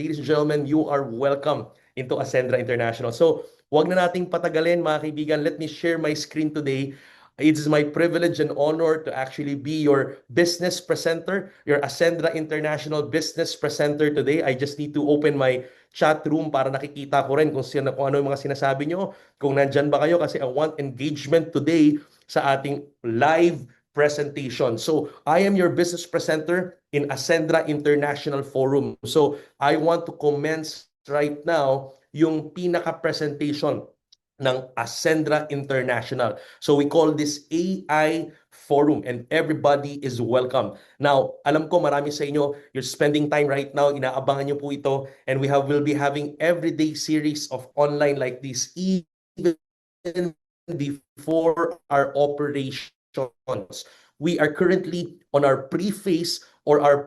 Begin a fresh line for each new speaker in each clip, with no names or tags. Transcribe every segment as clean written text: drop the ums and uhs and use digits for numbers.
ladies and gentlemen, you are welcome into Ascendra International. So, wag na nating patagalin mga kaibigan. Let me share my screen today. It is my privilege and honor to actually be your business presenter, your Ascendra International business presenter today. I just need to open my chat room para nakikita ko rin kung ano yung mga sinasabi nyo. Kung nandyan ba kayo kasi I want engagement today sa ating live presentation. So, I am your business presenter in Ascendra International Forum. So, I want to commence right now yung pinaka-presentation ng Ascendra International. So we call this AI Forum and everybody is welcome. Now, alam ko marami sa inyo, you're spending time right now, inaabangan nyo po ito, and will be having everyday series of online like this even before our operations. We are currently on our pre-phase or our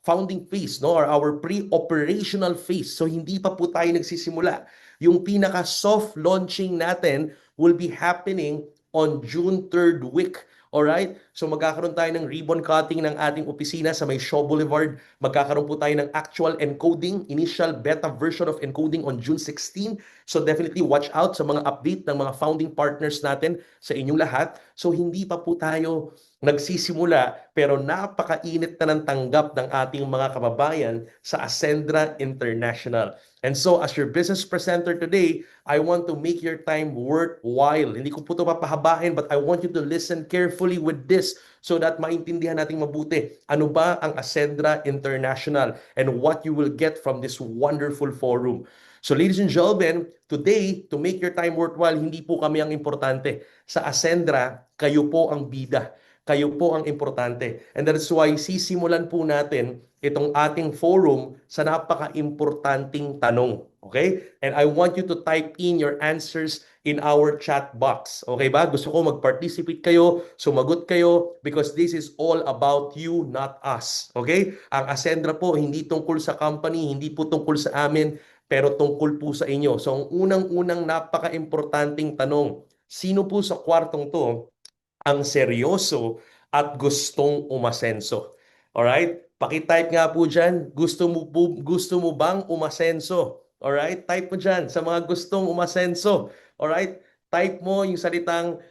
founding phase, no, or our pre-operational phase. So hindi pa po tayo nagsisimula. Yung pinaka soft launching natin will be happening on June 3rd week. Alright? So magkakaroon tayo ng ribbon cutting ng ating opisina sa may Shaw Boulevard. Magkakaroon po tayo ng actual encoding, initial beta version of encoding on June 16. So definitely watch out sa mga update ng mga founding partners natin sa inyong lahat. So hindi pa po tayo nagsisimula pero napakainit na ng tanggap ng ating mga kababayan sa Ascendra International. And so as your business presenter today, I want to make your time worthwhile. Hindi ko po ito papahabain but I want you to listen carefully with this so that maintindihan natin mabuti ano ba ang Ascendra International and what you will get from this wonderful forum. So ladies and gentlemen, today, to make your time worthwhile, hindi po kami ang importante. Sa Ascendra, kayo po ang bida. Kayo po ang importante. And that's why sisimulan po natin itong ating forum sa napaka-importanting tanong. Okay? And I want you to type in your answers in our chat box. Okay ba? Gusto ko mag-participate kayo, sumagot kayo, because this is all about you, not us. Okay? Ang Ascendra po, hindi tungkol sa company, hindi po tungkol sa amin, pero tungkol po sa inyo. So, ang unang-unang napaka-importanting tanong, sino po sa kwartong to ang seryoso at gustong umasenso? Alright? Pakitype nga po dyan, gusto mo bang umasenso? Alright? Type mo dyan sa mga gustong umasenso. Alright? Type mo yung salitang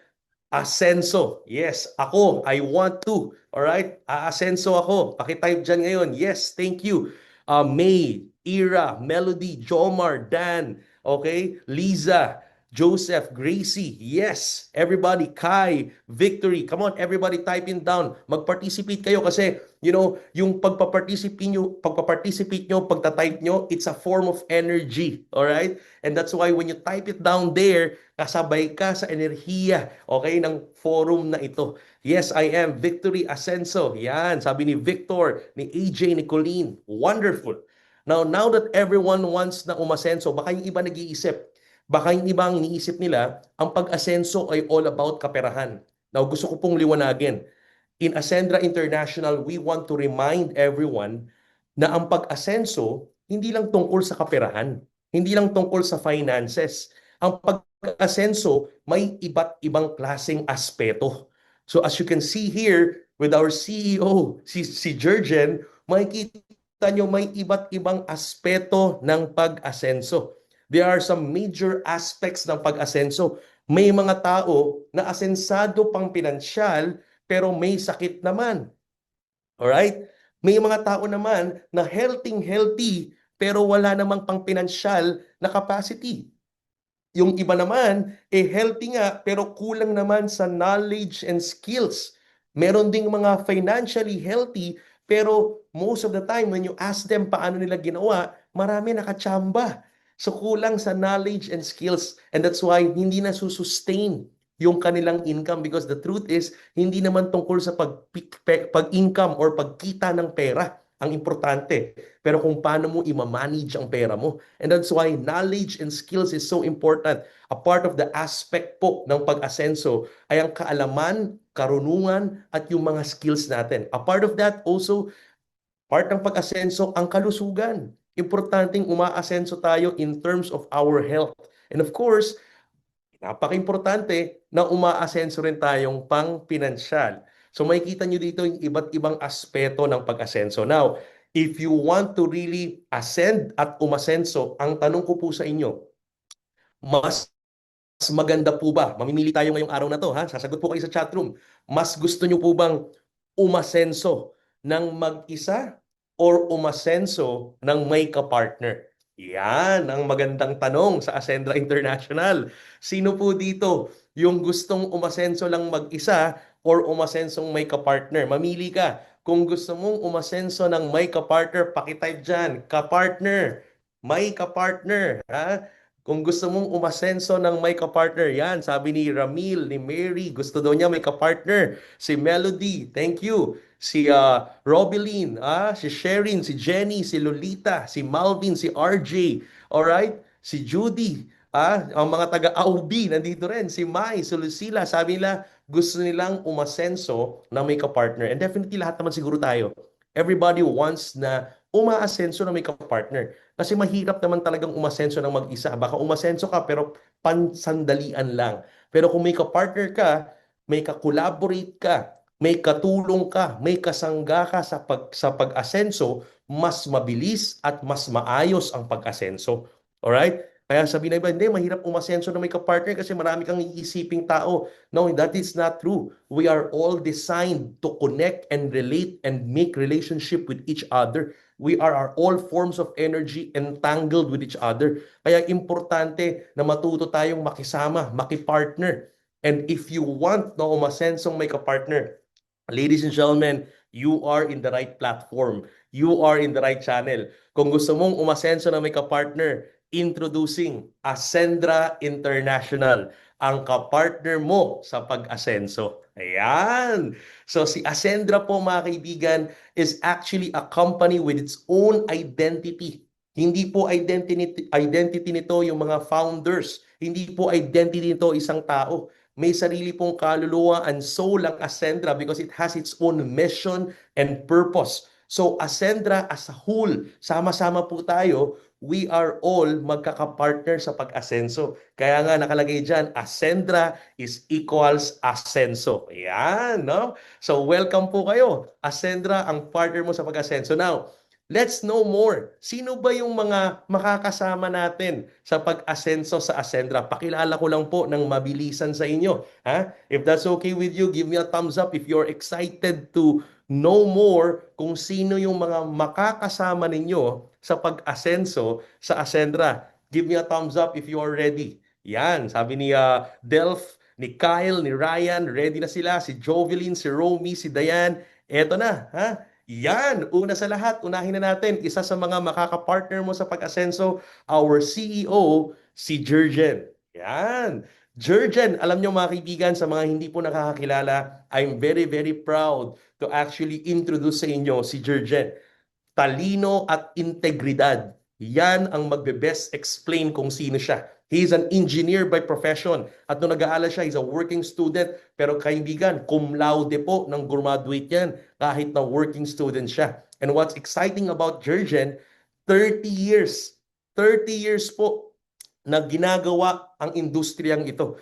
asenso. Yes, ako, I want to. Alright? Aasenso ako. Pakitype dyan ngayon. Yes, thank you. May, Ira, Melody, Jomar, Dan, okay? Liza, Joseph, Gracie, yes. Everybody, Kai, Victory. Come on, everybody typing down. Mag-participate kayo kasi, yung pagpa-participate nyo, pagta-type nyo, it's a form of energy. Alright? And that's why when you type it down there, kasabay ka sa enerhiya, okay, ng forum na ito. Yes, I am. Victory Ascenso. Yan, sabi ni Victor, ni AJ, ni Colleen. Wonderful. Now that everyone wants na umasenso, baka yung iba nag-iisip, baka yung iba ang iniisip nila, ang pag-asenso ay all about kaperahan. Now, gusto ko pong liwanagin. In Ascendra International, we want to remind everyone na ang pag-asenso, hindi lang tungkol sa kaperahan, hindi lang tungkol sa finances. Ang pag-asenso, may iba't ibang klaseng aspeto. So as you can see here with our CEO, si Jurgen, makikita nyo may iba't ibang aspeto ng pag-asenso. There are some major aspects ng pag-asenso. May mga tao na asensado pang pinansyal pero may sakit naman. Alright? May mga tao naman na healthy pero wala namang pang pinansyal na capacity. Yung iba naman, healthy nga pero kulang naman sa knowledge and skills. Meron ding mga financially healthy pero most of the time when you ask them paano nila ginawa, marami nakachamba. So kulang sa knowledge and skills and that's why hindi na susustain yung kanilang income because the truth is hindi naman tungkol sa pag-income or pagkita ng pera ang importante pero kung paano mo i-manage ang pera mo. And that's why knowledge and skills is so important. A part of the aspect po ng pag-asenso ay ang kaalaman, karunungan at yung mga skills natin. A part of that also, part ng pag-asenso, ang kalusugan. Importanteng umaasenso tayo in terms of our health. And of course, napaka-importante na umaasenso rin tayong pang-pinansyal. So makikita nyo dito yung iba't ibang aspeto ng pag-asenso. Now, If you want to really ascend at umasenso, ang tanong ko po sa inyo, mas maganda po ba? Mamimili tayo ngayong araw na to, ha? Sasagot po kayo sa chatroom. Mas gusto nyo po bang umasenso ng mag-isa or umasenso ng may kapartner? Yan ang magandang tanong sa Ascendra International. Sino po dito yung gustong umasenso lang mag-isa or umasensong may kapartner? Mamili ka. Kung gusto mong umasenso ng may kapartner, pakitype dyan, kapartner, may kapartner, ha? Kung gusto mong umasenso ng may kapartner, yan, sabi ni Ramil, ni Mary, gusto daw niya may kapartner. Si Melody, thank you. Si Robeline, si Sherin, si Jenny, si Lolita, si Malvin, si RJ, alright? Si Judy, ang mga taga-AUB, nandito rin. Si Mai, si Lucila, sabi nila, gusto nilang umasenso ng may kapartner. And definitely lahat naman siguro tayo. Everybody wants na umaasenso ng may kapartner. Kasi mahirap naman talagang umasenso ng mag-isa. Baka umasenso ka pero pansandalian lang. Pero kung may ka-partner ka, may ka-collaborate ka, may katulong ka, may kasangga ka sa pag-asenso, mas mabilis at mas maayos ang pag-asenso. Alright? Kaya sabi na iba, hindi, mahirap umasenso na may ka-partner kasi marami kang iisiping tao. No, that is not true. We are all designed to connect and relate and make relationship with each other. We are all forms of energy entangled with each other. Kaya importante na matuto tayong makisama, makipartner. And if you want na umasensong may kapartner, ladies and gentlemen, you are in the right platform. You are in the right channel. Kung gusto mong umasenso na may kapartner, introducing Ascendra International, ang kapartner mo sa pag-asenso. Ayan! So si Ascendra po mga kaibigan is actually a company with its own identity. Hindi po identity nito yung mga founders. Hindi po identity nito isang tao. May sarili pong kaluluwa and soul ang Ascendra because it has its own mission and purpose. So Ascendra as a whole, sama-sama po tayo, we are all magkakapartner sa pag-asenso. Kaya nga nakalagay dyan, Ascendra is equals asenso. Yan, no? So welcome po kayo. Ascendra ang partner mo sa pag-asenso. Now, let's know more. Sino ba yung mga makakasama natin sa pag-asenso sa Ascendra? Pakilala ko lang po ng mabilisan sa inyo. Ha? If that's okay with you, give me a thumbs up if you're excited to know more kung sino yung mga makakasama ninyo sa pag-asenso sa Ascendra. Give me a thumbs up if you are ready. Yan, sabi ni Delph, ni Kyle, ni Ryan, ready na sila. Si Jovelyn, si Romy, si Diane. Eto na, ha? Yan, una sa lahat, unahin na natin, isa sa mga makakapartner mo sa pag-asenso, our CEO, si Jurgen. Yan. Jurgen, alam nyo mga kaibigan, sa mga hindi po nakakakilala, I'm very, very proud to actually introduce sa inyo si Jurgen. Talino at integridad. Yan ang magbe-best explain kung sino siya. He is an engineer by profession. At nung nag-aaral siya, he's a working student. Pero kaibigan, cum laude po nang graduate yan kahit na working student siya. And what's exciting about Jurgen, 30 years. 30 years po na ginagawa ang industriyang ito.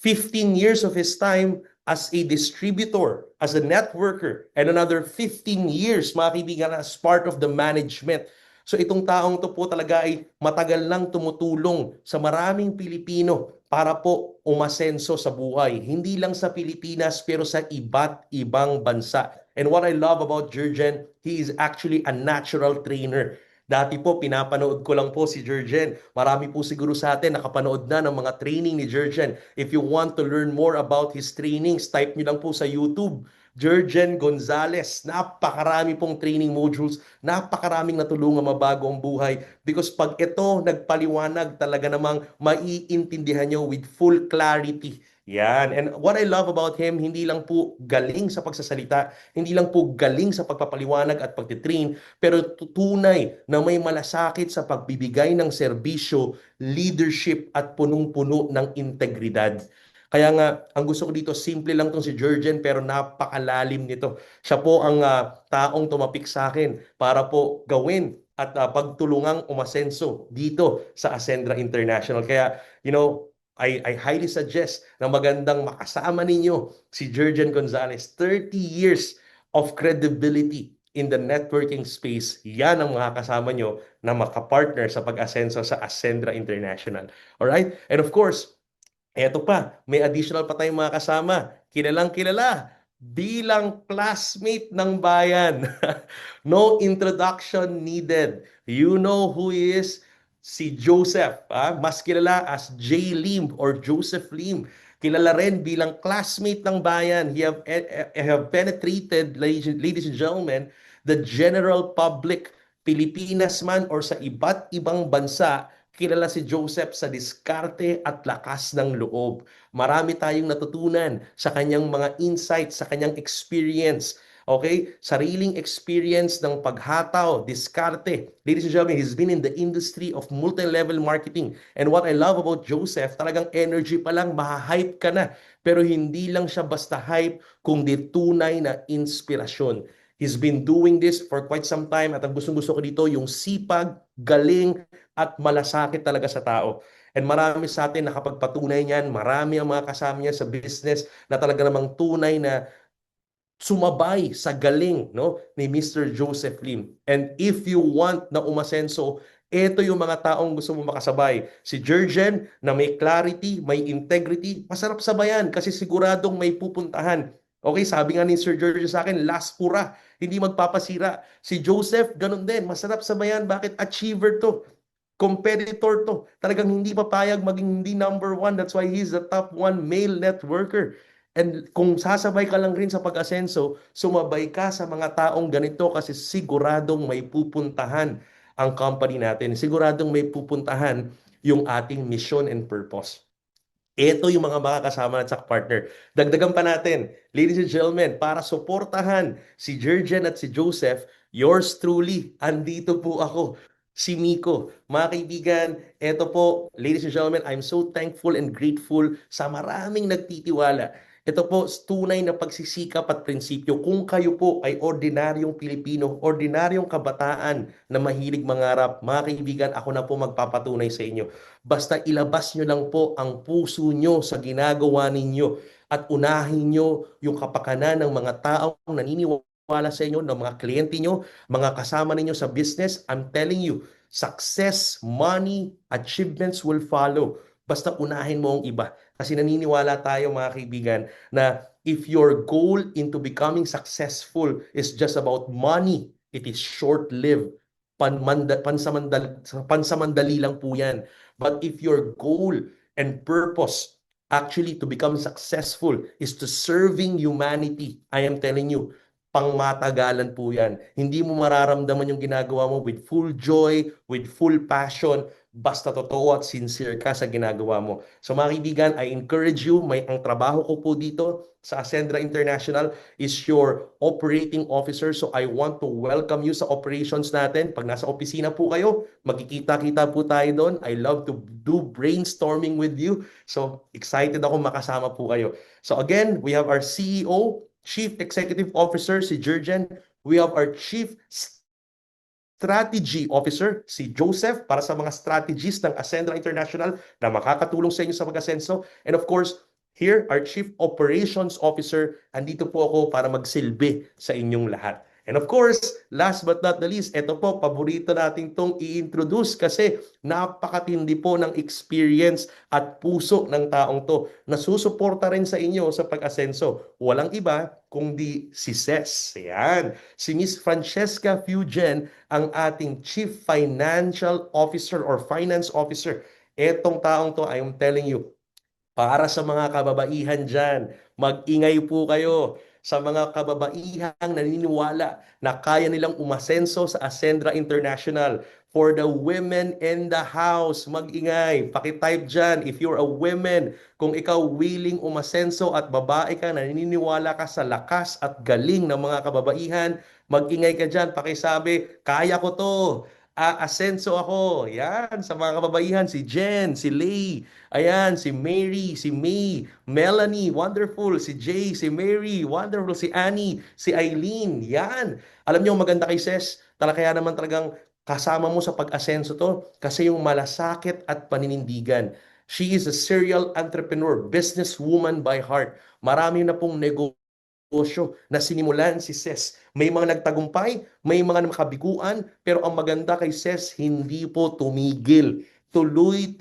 15 years of his time as a distributor, as a networker, and another 15 years, mga kaibigan, as part of the management. So itong taong to po talaga ay matagal lang tumutulong sa maraming Pilipino para po umasenso sa buhay. Hindi lang sa Pilipinas pero sa iba't ibang bansa. And what I love about Jurgen, he is actually a natural trainer. Dati po, pinapanood ko lang po si Jurgen. Marami po siguro sa atin nakapanood na ng mga training ni Jurgen. If you want to learn more about his trainings, type nyo lang po sa YouTube. Jurgen Gonzalez. Napakarami pong training modules. Napakaraming natulungan mabago ang buhay. Because pag ito nagpaliwanag, talaga namang maiintindihan nyo with full clarity. Yan. And what I love about him, hindi lang po galing sa pagsasalita, hindi lang po galing sa pagpapaliwanag at pagtitrain, pero tunay na may malasakit sa pagbibigay ng serbisyo, leadership at punong-puno ng integridad. Kaya nga, ang gusto ko dito, simple lang tong si Jurgen pero napakalalim nito. Siya po ang taong tumapik sa akin para po gawin at pagtulungang umasenso dito sa Ascendra International. Kaya, I highly suggest na magandang makasama ninyo si Jurgen Gonzalez. 30 years of credibility in the networking space, yan ang mga kasama nyo na makapartner sa pag-asenso sa Ascendra International. Alright? And of course, eto pa, may additional pa tayong mga kasama. Kilalang kilala bilang classmate ng bayan. No introduction needed. You know who he is? Si Joseph, mas kilala as J. Lim or Joseph Lim. Kilala rin bilang classmate ng bayan. He have penetrated, ladies and gentlemen, the general public, Pilipinas man or sa iba't ibang bansa, kilala si Joseph sa diskarte at lakas ng loob. Marami tayong natutunan sa kanyang mga insights, sa kanyang experience. Okay? Sariling experience ng paghataw, diskarte. Ladies and gentlemen, he's been in the industry of multi-level marketing. And what I love about Joseph, talagang energy pa lang, maha-hype ka na. Pero hindi lang siya basta hype, kundi tunay na inspirasyon. He's been doing this for quite some time at ang gustong-gusto ko dito, yung sipag, galing, at malasakit talaga sa tao. And marami sa atin nakapagpatunay niyan, marami ang mga kasama niya sa business na talaga namang tunay na sumabay sa galing, no, ni Mr. Joseph Lim. And if you want na umasenso, ito yung mga taong gusto mo makasabay. Si Jurgen na may clarity, may integrity, masarap sabayan kasi siguradong may pupuntahan. Okay, sabi nga ni Sir Jurgen sa akin, last hurrah, hindi magpapasira. Si Joseph, ganun din, masarap sabayan. Bakit? Achiever to. Competitor to. Talagang hindi papayag maging hindi number one. That's why he's the top one male networker. And kung sasabay ka lang rin sa pag-asenso, sumabay ka sa mga taong ganito kasi siguradong may pupuntahan ang company natin. Siguradong may pupuntahan yung ating mission and purpose. Ito yung mga makakasama at sa partner. Dagdagan pa natin, ladies and gentlemen, para suportahan si Jurgen at si Joseph, yours truly, andito po ako, si Miko. Mga kaibigan, ito po, ladies and gentlemen, I'm so thankful and grateful sa maraming nagtitiwala. Ito po, tunay na pagsisikap at prinsipyo. Kung kayo po ay ordinaryong Pilipino, ordinaryong kabataan na mahilig mangarap, mga kaibigan, ako na po magpapatunay sa inyo. Basta ilabas nyo lang po ang puso nyo sa ginagawa ninyo at unahin nyo yung kapakanan ng mga taong naniniwala sa inyo, ng mga kliyente nyo, mga kasama ninyo sa business. I'm telling you, success, money, achievements will follow. Basta unahin mo ang iba. Kasi naniniwala tayo mga kaibigan na if your goal into becoming successful is just about money, it is short-lived. Pansamandali lang po yan. But if your goal and purpose actually to become successful is to serving humanity, I am telling you, pangmatagalan po yan. Hindi mo mararamdaman yung ginagawa mo with full joy, with full passion, basta totoo at sincere ka sa ginagawa mo. So mga kaibigan, I encourage you, ang trabaho ko po dito sa Ascendra International is your operating officer. So I want to welcome you sa operations natin. Pag nasa opisina po kayo, magkikita-kita po tayo doon. I love to do brainstorming with you. So excited ako makasama po kayo. So again, we have our CEO, Chief Executive Officer, si Jurgen. We have our Chief Strategy Officer, si Joseph, para sa mga strategies ng Ascendra International na makakatulong sa inyo sa pag-asenso. And of course, here, our Chief Operations Officer, andito po ako para magsilbi sa inyong lahat. And of course, last but not the least, ito po, paborito natin tong i-introduce kasi napakatindi po ng experience at puso ng taong to na susuporta rin sa inyo sa pag-asenso. Walang iba kundi si Ces. Yan. Si Miss Francesca Fugen, ang ating Chief Financial Officer or Finance Officer. Etong taong to, I am telling you, para sa mga kababaihan dyan, mag-ingay po kayo sa mga kababaihang naniniwala na kaya nilang umasenso sa Ascendra International. For the women in the house, mag-ingay. Pakitype dyan if you're a woman. Kung ikaw willing umasenso at babae ka, naniniwala ka sa lakas at galing ng mga kababaihan, mag-ingay ka dyan. Pakisabi, kaya ko to. Aasenso ako. Yan, sa mga kababaihan, si Jen, si Lay, ayan, si Mary, si May, Melanie, wonderful. Si Jay, si Mary, wonderful. Si Annie, si Eileen, yan. Alam niyo, maganda kay Ses, kaya naman talagang kasama mo sa pag-asenso to kasi yung malasakit at paninindigan. She is a serial entrepreneur, businesswoman by heart. Marami na pong negosyo negosyo na sinimulan si Ses. May mga nagtagumpay, may mga makabiguan, pero ang maganda kay Ses, hindi po tumigil. Tuloy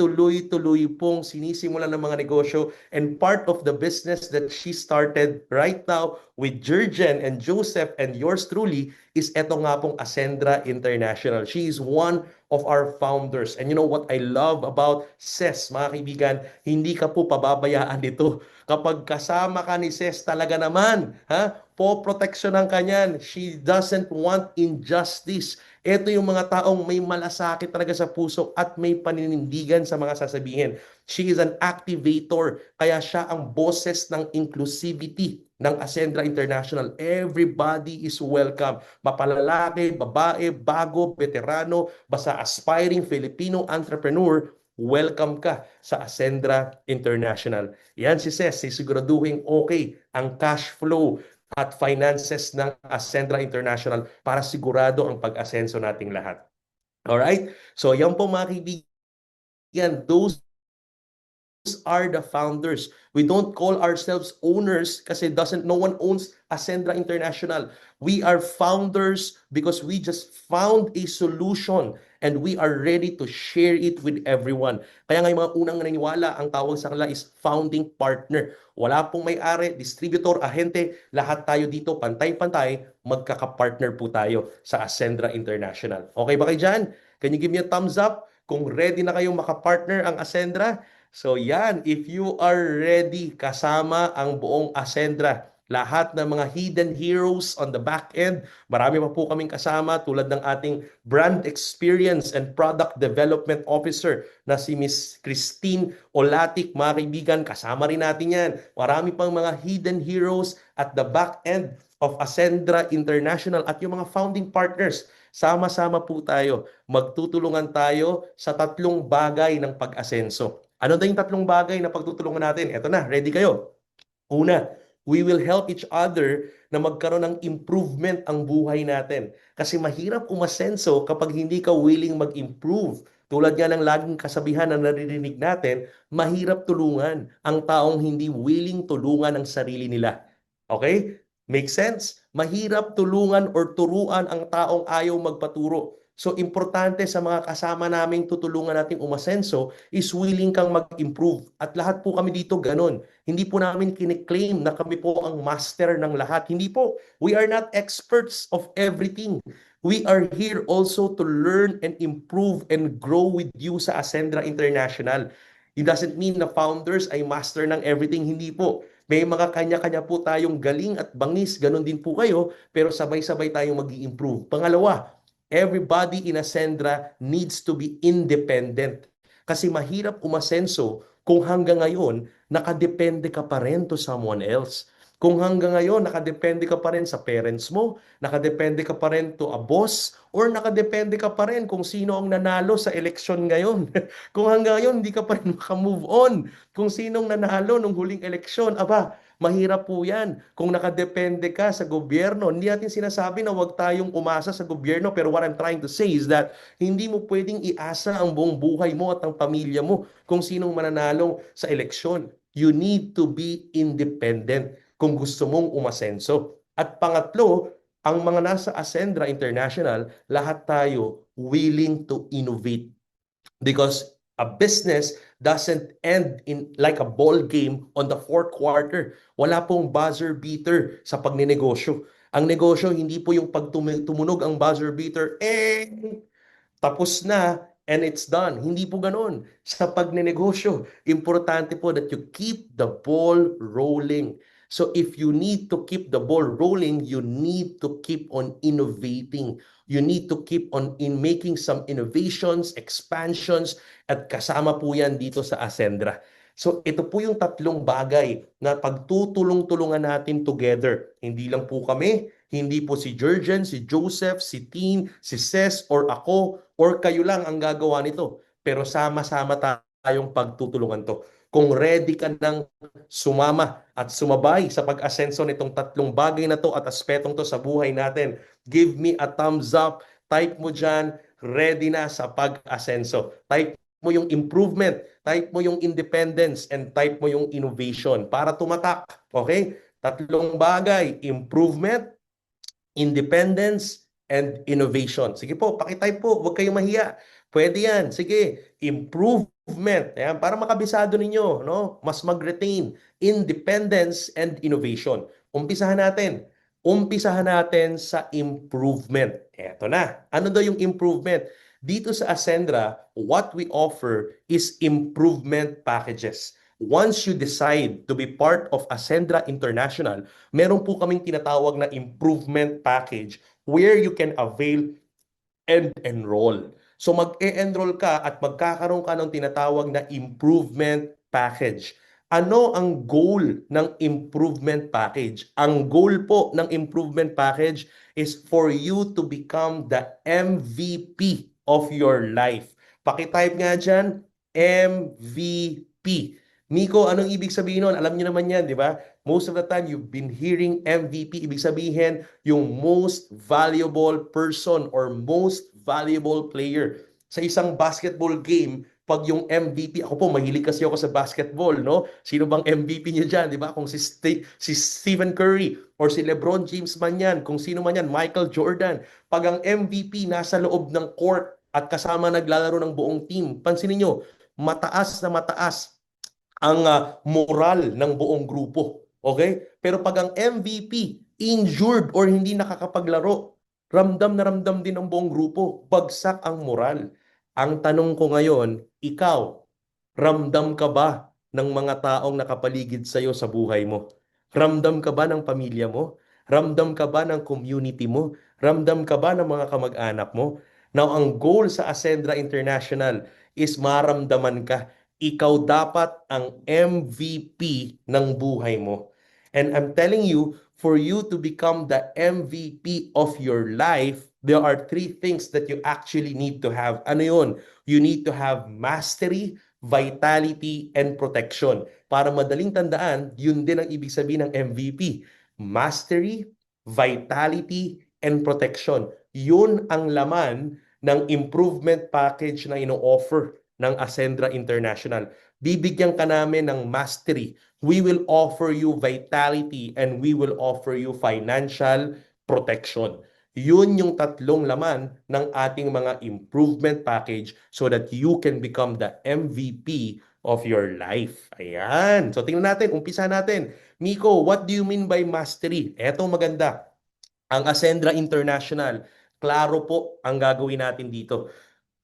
pong sinisimulan ng mga negosyo, and part of the business that she started right now with Jurgen and Joseph and yours truly is eto nga pong Ascendra International. She is one of our founders. And you know what I love about Ses, mga kaibigan, hindi ka po pababayaan nito. Kapag kasama ka ni Ses, talaga naman, poproteksyonan ka niyan. She doesn't want injustice. Ito yung mga taong may malasakit talaga sa puso at may paninindigan sa mga sasabihin. She is an activator, kaya siya ang boses ng inclusivity ng Ascendra International. Everybody is welcome. Mapalalaki, babae, bago, veterano, basta aspiring Filipino entrepreneur, welcome ka sa Ascendra International. Yan si Ses, siguraduhin okay ang cash flow at finances ng Ascendra International para sigurado ang pag-asenso nating lahat. Alright? So yan po mga kaibigan, those are the founders. We don't call ourselves owners kasi no one owns Ascendra International. We are founders because we just found a solution and we are ready to share it with everyone. Kaya nga yung mga unang naniniwala, ang tawag sa kanila is founding partner. Wala pong may-ari, distributor, ahente, lahat tayo dito pantay-pantay, magkaka-partner po tayo sa Ascendra International. Okay ba kayo dyan? Can you give me a thumbs up kung ready na kayong makapartner ang Ascendra? So yan, if you are ready, kasama ang buong Ascendra, lahat ng mga hidden heroes on the back end, marami pa po kaming kasama tulad ng ating brand experience and product development officer na si Miss Christine Olatic, mga kaibigan, kasama rin natin yan. Marami pang mga hidden heroes at the back end of Ascendra International at yung mga founding partners. Sama-sama po tayo, magtutulungan tayo sa tatlong bagay ng pag-asenso. Ano daw yung tatlong bagay na pagtutulungan natin? Eto na, ready kayo? Una, we will help each other na magkaroon ng improvement ang buhay natin. Kasi mahirap umasenso kapag hindi ka willing mag-improve. Tulad nga ng laging kasabihan na naririnig natin, mahirap tulungan ang taong hindi willing tulungan ang sarili nila. Okay? Make sense? Mahirap tulungan or turuan ang taong ayaw magpaturo. So, importante sa mga kasama naming tutulungan nating umasenso is willing kang mag-improve. At lahat po kami dito ganun. Hindi po namin kiniklaim na kami po ang master ng lahat. Hindi po. We are not experts of everything. We are here also to learn and improve and grow with you sa Ascendra International. It doesn't mean na founders ay master ng everything. Hindi po. May mga kanya-kanya po tayong galing at bangis. Ganon din po kayo. Pero sabay-sabay tayong mag-i-improve. Pangalawa, everybody in Ascendra needs to be independent. Kasi mahirap umasenso kung hanggang ngayon, nakadepende ka pa rin to someone else. Kung hanggang ngayon, nakadepende ka pa rin sa parents mo, nakadepende ka pa rin to a boss, or nakadepende ka pa rin kung sino ang nanalo sa eleksyon ngayon. Kung hanggang ngayon, hindi ka pa rin makamove on kung sinong nanalo nung huling eleksyon, aba, mahirap po yan. Kung nakadepende ka sa gobyerno, hindi natin sinasabi na huwag tayong umasa sa gobyerno, pero what I'm trying to say is that hindi mo pwedeng iasa ang buong buhay mo at ang pamilya mo kung sinong mananalo sa eleksyon. You need to be independent kung gusto mong umasenso. At pangatlo, ang mga nasa Ascendra International, lahat tayo willing to innovate. Because a business doesn't end in like a ball game on the fourth quarter. Wala pong buzzer beater sa pagnenegosyo. Ang negosyo, hindi po yung pag tumunog ang buzzer beater, tapos na and it's done. Hindi po ganon. Sa pagnenegosyo, importante po that you keep the ball rolling. So if you need to keep the ball rolling, you need to keep on innovating. You need to keep on making some innovations, expansions, at kasama po yan dito sa Ascendra. So ito po yung tatlong bagay na pagtutulong-tulungan natin together. Hindi lang po kami, hindi po si Jurgen, si Joseph, si Tin, si Ses, or ako, or kayo lang ang gagawa nito. Pero sama-sama tayong pagtutulungan to. Kung ready ka nang sumama at sumabay sa pag-asenso nitong tatlong bagay na to at aspetong to sa buhay natin, give me a thumbs up. Type mo dyan, ready na sa pag-asenso. Type mo yung improvement, type mo yung independence, and type mo yung innovation para tumatak. Okay? Tatlong bagay, improvement, independence, and innovation. Sige po, pakitype po, huwag kayong mahiya. Pwede yan. Sige, improvement. Ayan, para makabisado ninyo, no? Mas mag-retain independence and innovation. Umpisahan natin. Umpisahan natin sa improvement. Eto na. Ano daw yung improvement? Dito sa Ascendra, what we offer is improvement packages. Once you decide to be part of Ascendra International, meron po kaming tinatawag na improvement package where you can avail and enroll. So mag-e-enroll ka at magkakaroon ka ng tinatawag na improvement package. Ano ang goal ng improvement package? Ang goal po ng improvement package is for you to become the MVP of your life. Pakitype nga dyan, MVP. Nico, anong ibig sabihin nun? Alam niyo naman yan, di ba? Most of the time, you've been hearing MVP. Ibig sabihin, yung most valuable person or most valuable player. Sa isang basketball game, pag yung MVP, ako po, mahilig kasi ako sa basketball, no? Sino bang MVP niyo dyan, di ba? Kung si Stephen Curry or si LeBron James man yan, kung sino man yan, Michael Jordan. Pag ang MVP nasa loob ng court at kasama naglalaro ng buong team, pansinin nyo, mataas na mataas ang moral ng buong grupo. Okay? Pero pag ang MVP injured or hindi nakakapaglaro, ramdam na ramdam din ng buong grupo, bagsak ang moral. Ang tanong ko ngayon, ikaw, ramdam ka ba ng mga taong nakapaligid sa iyo sa buhay mo? Ramdam ka ba ng pamilya mo? Ramdam ka ba ng community mo? Ramdam ka ba ng mga kamag-anak mo? Now, ang goal sa Ascendra International is maramdaman ka. Ikaw dapat ang MVP ng buhay mo. And I'm telling you, for you to become the MVP of your life, there are three things that you actually need to have. Ano yun? You need to have mastery, vitality, and protection. Para madaling tandaan, yun din ang ibig sabihin ng MVP. Mastery, vitality, and protection. Yun ang laman ng improvement package na ino-offer ng Ascendra International. Bibigyan ka namin ng mastery. We will offer you vitality and we will offer you financial protection. Yun yung tatlong laman ng ating mga improvement package so that you can become the MVP of your life. Ayan. So tingnan natin, umpisa natin. Miko, what do you mean by mastery? Eto maganda. Ang Ascendra International, klaro po ang gagawin natin dito.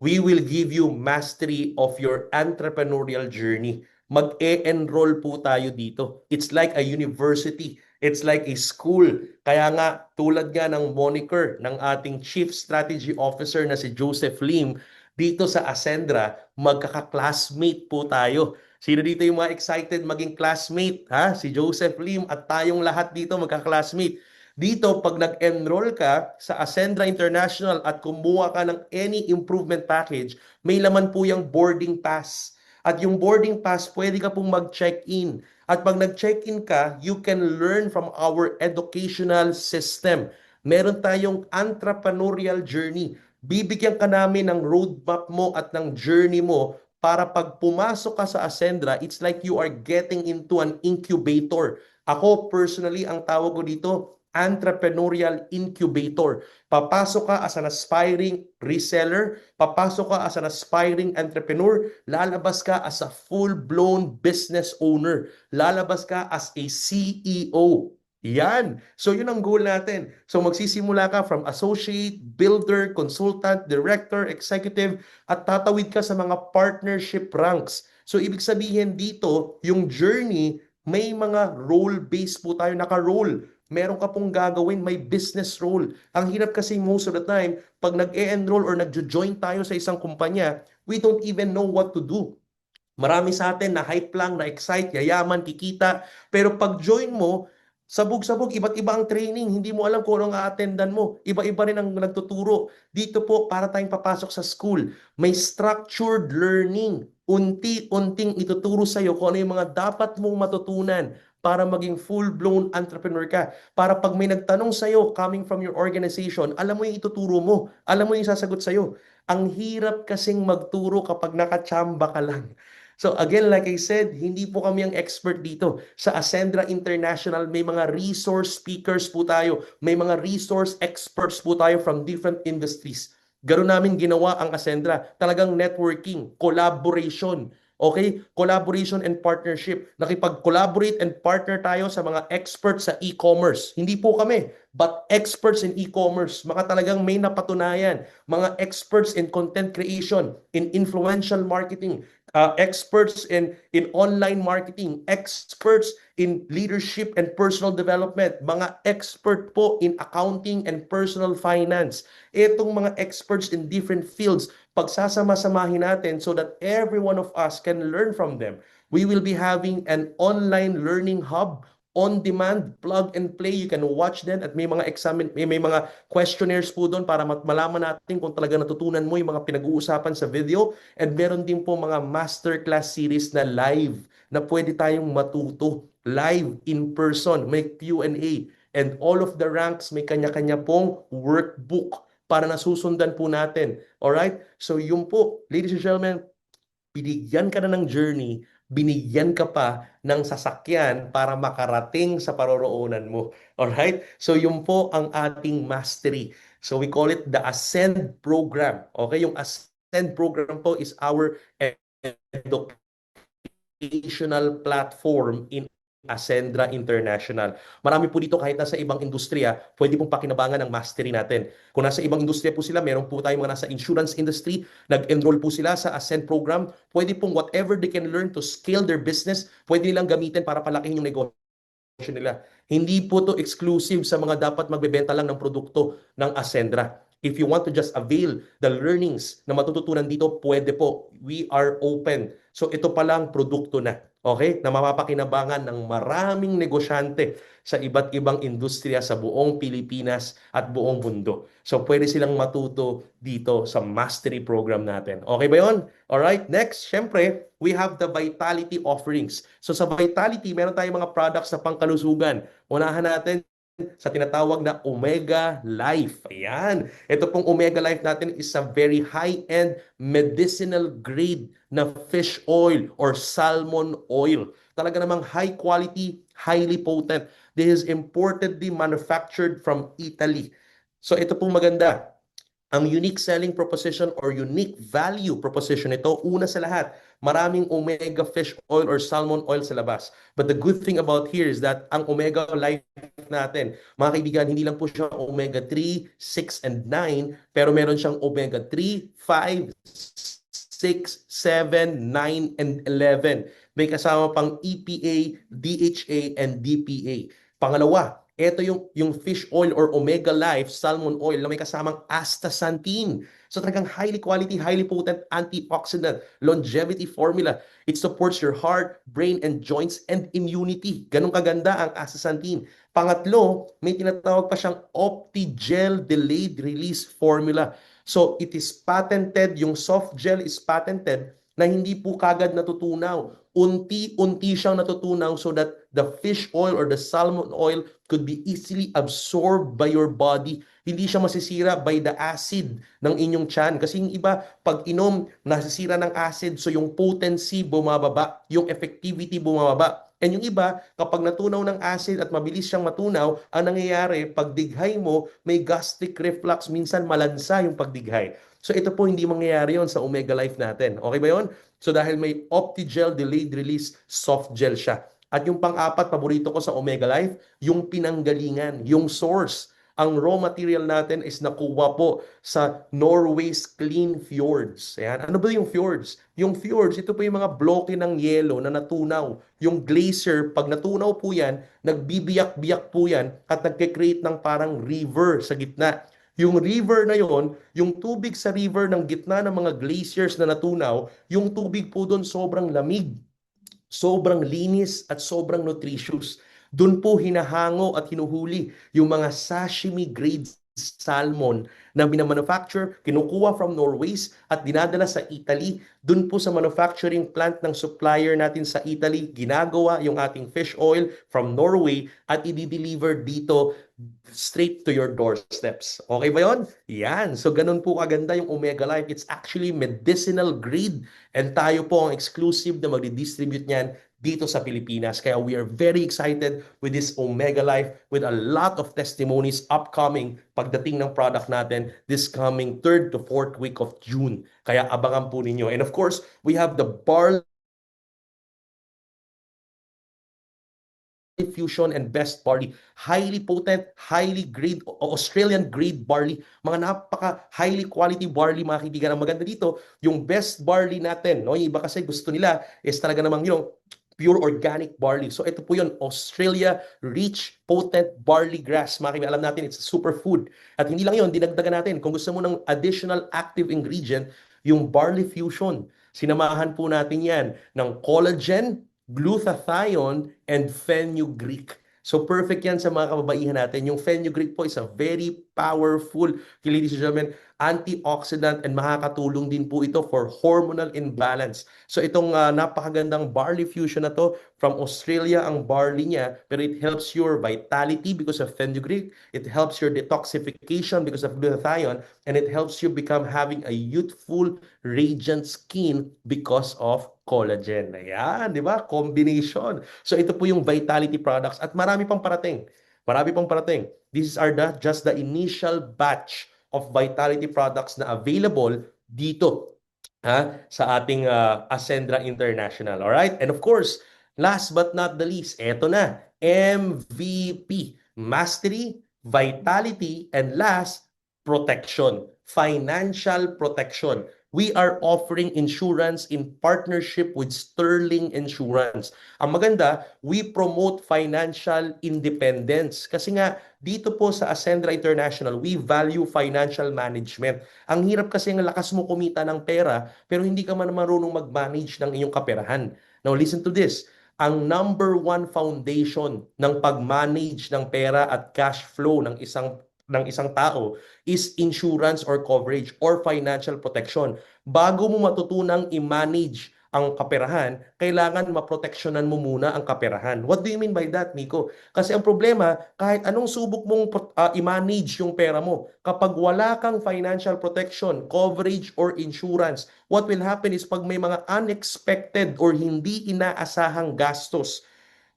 We will give you mastery of your entrepreneurial journey. Mag-e-enroll po tayo dito. It's like a university. It's like a school. Kaya nga, tulad nga ng moniker ng ating Chief Strategy Officer na si Joseph Lim, dito sa Ascendra, magkaka-classmate po tayo. Sino dito yung mga excited maging classmate? Ha? Si Joseph Lim at tayong lahat dito magka-classmate. Dito, pag nag-enroll ka sa Ascendra International at kumuha ka ng any improvement package, may laman po yung boarding pass. At yung boarding pass, pwede ka pong mag-check-in. At pag nag-check-in ka, you can learn from our educational system. Meron tayong entrepreneurial journey. Bibigyan ka namin ng roadmap mo at ng journey mo para pag pumasok ka sa Ascendra, it's like you are getting into an incubator. Ako personally, ang tawag ko dito, entrepreneurial incubator. Papasok ka as an aspiring reseller, papasok ka as an aspiring entrepreneur, lalabas ka as a full-blown business owner, lalabas ka as a CEO. Yan. So yun ang goal natin. So magsisimula ka from associate, builder, consultant, director, executive, at tatawid ka sa mga partnership ranks. So ibig sabihin dito, yung journey, may mga role-based po tayo, naka-role. Meron ka pong gagawin, may business role. Ang hirap kasi most of the time, pag nag-e-enroll or nag-join tayo sa isang kumpanya, we don't even know what to do. Marami sa atin na hype lang, na excite, yayaman, kikita. Pero pag join mo, sabog-sabog, iba't iba ang training. Hindi mo alam kung anong a-attendan mo. Iba-iba rin ang nagtuturo. Dito po, para tayong papasok sa school, may structured learning. Unti-unting ituturo sa'yo kung ano yung mga dapat mong matutunan para maging full-blown entrepreneur ka. Para pag may nagtanong sa'yo coming from your organization, alam mo yung ituturo mo. Alam mo yung sasagot sa'yo. Ang hirap kasing magturo kapag nakachamba ka lang. So again, like I said, hindi po kami ang expert dito. Sa Ascendra International, may mga resource speakers po tayo. May mga resource experts po tayo from different industries. Ganoon namin ginawa ang Ascendra. Talagang networking, collaboration. Okay? Collaboration and partnership. Nakipag-collaborate and partner tayo sa mga experts sa e-commerce. Hindi po kami, but experts in e-commerce. Mga talagang may napatunayan. Mga experts in content creation, in influential marketing, experts in online marketing, experts in leadership and personal development, mga expert po in accounting and personal finance. Itong mga experts in different fields, pagsasama-samahin natin so that every one of us can learn from them. We will be having an online learning hub on demand, plug and play. You can watch them at may mga may mga questionnaires po doon para malaman natin kung talaga natutunan mo yung mga pinag-uusapan sa video. And meron din po mga masterclass series na live na pwede tayong matuto live in person. May Q&A. And all of the ranks may kanya-kanya pong workbook para nasusundan po natin. Alright? So yun po, ladies and gentlemen, binigyan ka na ng journey, binigyan ka pa ng sasakyan para makarating sa paroroonan mo. Alright? So yun po ang ating mastery. So we call it the Ascend program. Okay? Yung Ascend program po is our educational platform in Ascendra International. Marami po dito kahit nasa ibang industriya, pwede pong pakinabangan ng mastery natin. Kung nasa ibang industriya po sila, meron po tayong mga nasa insurance industry, nag-enroll po sila sa Ascend program, pwede pong whatever they can learn to scale their business, pwede nilang gamitin para palakihin yung negosyo nila. Hindi po to exclusive sa mga dapat magbebenta lang ng produkto ng Ascendra. If you want to just avail the learnings na matututunan dito, pwede po. We are open. So ito pa lang produkto na. Okay? Na mapapakinabangan ng maraming negosyante sa iba't ibang industriya sa buong Pilipinas at buong mundo. So pwede silang matuto dito sa mastery program natin. Okay ba yun? Alright, next, syempre, we have the Vitality offerings. So sa Vitality, meron tayong mga products na pangkalusugan. Unahan natin sa tinatawag na Omega Life. Ayan. Ito pong Omega Life natin is a very high-end medicinal grade na fish oil or salmon oil. Talaga namang high quality, highly potent. This is importedly manufactured from Italy. So ito pong maganda. Ang unique selling proposition or unique value proposition nito, una sa lahat, maraming omega fish oil or salmon oil sa labas. But the good thing about here is that ang omega life natin, mga kaibigan, hindi lang po siya omega 3, 6, and 9, pero meron siyang omega 3, 5, 6, 7, 9, and 11. May kasama pang EPA, DHA, and DPA. Pangalawa, ito yung fish oil or omega life salmon oil na may kasamang astaxanthin. So talagang highly quality, highly potent antioxidant, longevity formula. It supports your heart, brain, and joints and immunity. Ganun kaganda ang astaxanthin. Pangatlo, may tinatawag pa siyang OptiGel Delayed Release Formula. So it is patented, yung soft gel is patented na hindi po kagad natutunaw. Unti-unti siyang natutunaw so that the fish oil or the salmon oil could be easily absorbed by your body. Hindi siya masisira by the acid ng inyong tiyan. Kasi yung iba, pag inom, nasisira ng acid, so yung potency bumababa, yung effectivity bumababa. And yung iba, kapag natunaw ng acid at mabilis siyang matunaw, ang nangyayari, pag dighay mo, may gastric reflux, minsan malansa yung pagdighay. So ito po hindi mangyayari yon sa Omega Life natin. Okay ba yon? So dahil may OptiGel Delayed Release Soft Gel siya. At yung pang-apat, paborito ko sa Omega Life, yung pinanggalingan, yung source. Ang raw material natin is nakuha po sa Norway's Clean Fjords. Ayan. Ano ba yung fjords? Yung fjords, ito po yung mga bloke ng yelo na natunaw. Yung glacier, pag natunaw po yan, nagbibiyak-biyak po yan at nagkikreate ng parang river sa gitna. Yung river na yon, yung tubig sa river ng gitna ng mga glaciers na natunaw, yung tubig po doon sobrang lamig, sobrang linis at sobrang nutritious. Doon po hinahango at hinuhuli yung mga sashimi grade salmon na minamanufacture, kinukuha from Norways at dinadala sa Italy. Dun po sa manufacturing plant ng supplier natin sa Italy, ginagawa yung ating fish oil from Norway at i-deliver dito straight to your doorsteps. Okay ba yon? Yan. So ganun po kaganda yung Omega Life. It's actually medicinal grade and tayo po ang exclusive na magdi-distribute niyan dito sa Pilipinas. Kaya we are very excited with this Omega Life with a lot of testimonies upcoming pagdating ng product natin this coming 3rd to 4th week of June. Kaya abangan po ninyo. And of course, we have the barley Fusion and Best Barley. Highly potent, highly grade, Australian grade barley. Mga napaka highly quality barley mga kaibigan. Ang maganda dito, yung Best Barley natin, no? Yung iba kasi gusto nila is talaga namang, pure organic barley. So ito po yun, Australia Rich Potent Barley Grass. Mga kaibigan, alam natin, it's a superfood. At hindi lang yun, dinagdagan natin. Kung gusto mo ng additional active ingredient, yung Barley Fusion. Sinamahan po natin yan ng collagen, glutathione, and fenugreek. So perfect yan sa mga kababaihan natin. Yung fenugreek po is a very powerful, ladies and gentlemen, antioxidant and makakatulong din po ito for hormonal imbalance. So itong napakagandang barley fusion na to, from Australia ang barley niya, pero it helps your vitality because of fenugreek, it helps your detoxification because of glutathione, and it helps you become having a youthful, radiant skin because of collagen. Ayan, di ba? Combination. So ito po yung vitality products at marami pang parating. Marami pang parating. These are just the initial batch of vitality products na available dito sa ating Ascendra International. All right? And of course, last but not the least, eto na, MVP, Mastery, Vitality, and last, Protection, Financial Protection. We are offering insurance in partnership with Sterling Insurance. Ang maganda, we promote financial independence. Kasi nga, dito po sa Ascendra International, we value financial management. Ang hirap kasi ng lakas mo kumita ng pera, pero hindi ka man marunong mag-manage ng iyong kaperahan. Now listen to this. Ang number one foundation ng pag-manage ng pera at cash flow ng isang tao is insurance or coverage or financial protection. Bago mo matutunang i-manage ang kaperahan, kailangan maproteksyonan mo muna ang kaperahan. What do you mean by that, Nico? Kasi ang problema, kahit anong subok mong i-manage yung pera mo, kapag wala kang financial protection, coverage, or insurance, what will happen is pag may mga unexpected or hindi inaasahang gastos,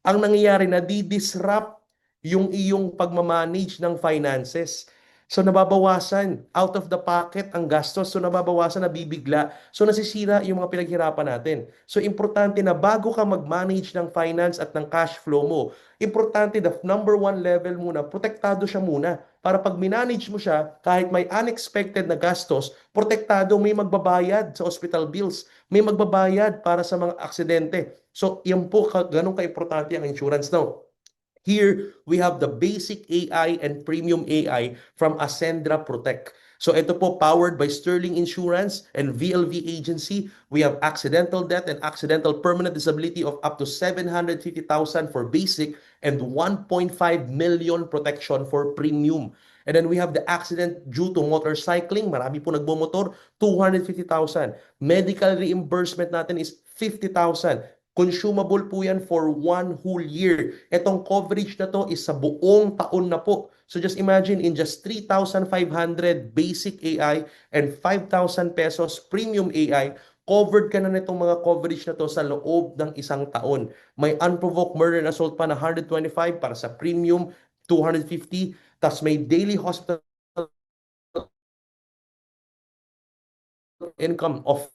ang nangyayari na di-disrupt yung iyong pagmamanage ng finances. So nababawasan, out of the pocket ang gastos, so nababawasan, nabibigla, so nasisira yung mga pinaghirapan natin. So importante na bago ka mag-manage ng finance at ng cash flow mo, importante the number one level muna, protektado siya muna. Para pag minanage mo siya, kahit may unexpected na gastos, protektado, may magbabayad sa hospital bills, may magbabayad para sa mga aksidente. So yan po, ganun ka-importante ang insurance now. Here, we have the basic AI and premium AI from Ascendra Protect. So ito po, powered by Sterling Insurance and VLV Agency. We have accidental death and accidental permanent disability of up to 750,000 for basic and 1.5 million protection for premium. And then we have the accident due to motorcycling. Marami po nagbomotor, 250,000. Medical reimbursement natin is 50,000. Consumable po yan for 1 whole year. Etong coverage na to is sa buong taon na po. So just imagine, in just 3,500 basic AI and 5,000 pesos premium AI, covered ka na nitong mga coverage na to sa loob ng isang taon. May unprovoked murder and assault pa na 125 para sa premium, 250. Tapos may daily hospital income of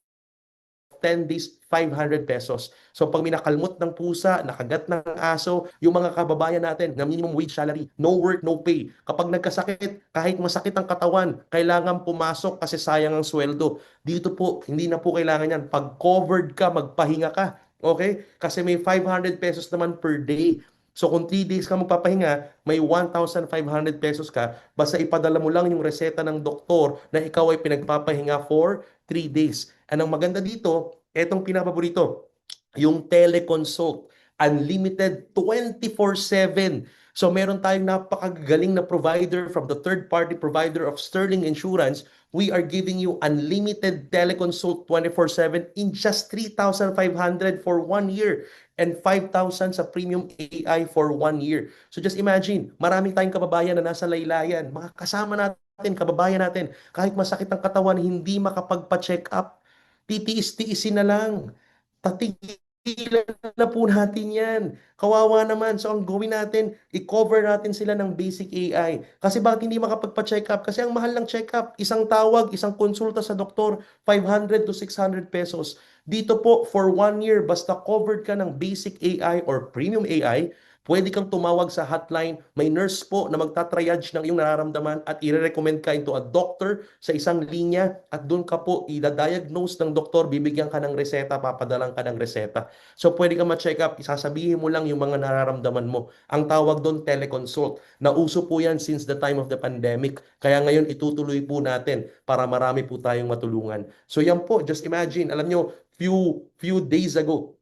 10 days, 500 pesos. So pag may nakalmot ng pusa, nakagat ng aso, yung mga kababayan natin na minimum wage salary, no work, no pay. Kapag nagkasakit, kahit masakit ang katawan, kailangan pumasok kasi sayang ang sweldo. Dito po, hindi na po kailangan yan. Pag covered ka, magpahinga ka. Okay? Kasi may 500 pesos naman per day. So kung 3 days ka magpapahinga, may 1,500 pesos ka, basta ipadala mo lang yung reseta ng doktor na ikaw ay pinagpapahinga for 3 days. Anong maganda dito, etong pinapaborito, yung teleconsult. unlimited 24/7. So meron tayong napakagaling na provider from the third-party provider of Sterling Insurance. We are giving you unlimited teleconsult 24/7 in just 3,500 for 1 year and 5,000 sa premium AI for 1 year. So just imagine, marami tayong kababayan na nasa laylayan, mga kasama natin, kababayan natin, kahit masakit ang katawan, hindi makapagpa-check up, titiis-tiisin na lang. Tatigilan na po natin yan. Kawawa naman. So ang gawin natin, i-cover natin sila ng basic AI. Kasi bakit hindi makapagpa-check up? Kasi ang mahal ng check up, isang tawag, isang konsulta sa doktor, 500 to 600 pesos. Dito po, for 1 year, basta covered ka ng basic AI or premium AI, pwede kang tumawag sa hotline. May nurse po na magta-triage ng iyong nararamdaman at i-recommend ka into a doctor sa isang linya at doon ka po i-diagnose ng doktor, bibigyan ka ng reseta, papadalang ka ng reseta. So pwede ka ma-check up, isasabihin mo lang yung mga nararamdaman mo. Ang tawag doon teleconsult. Nauso po yan since the time of the pandemic. Kaya ngayon itutuloy po natin para marami po tayong matulungan. So yan po, just imagine, alam nyo, few days ago,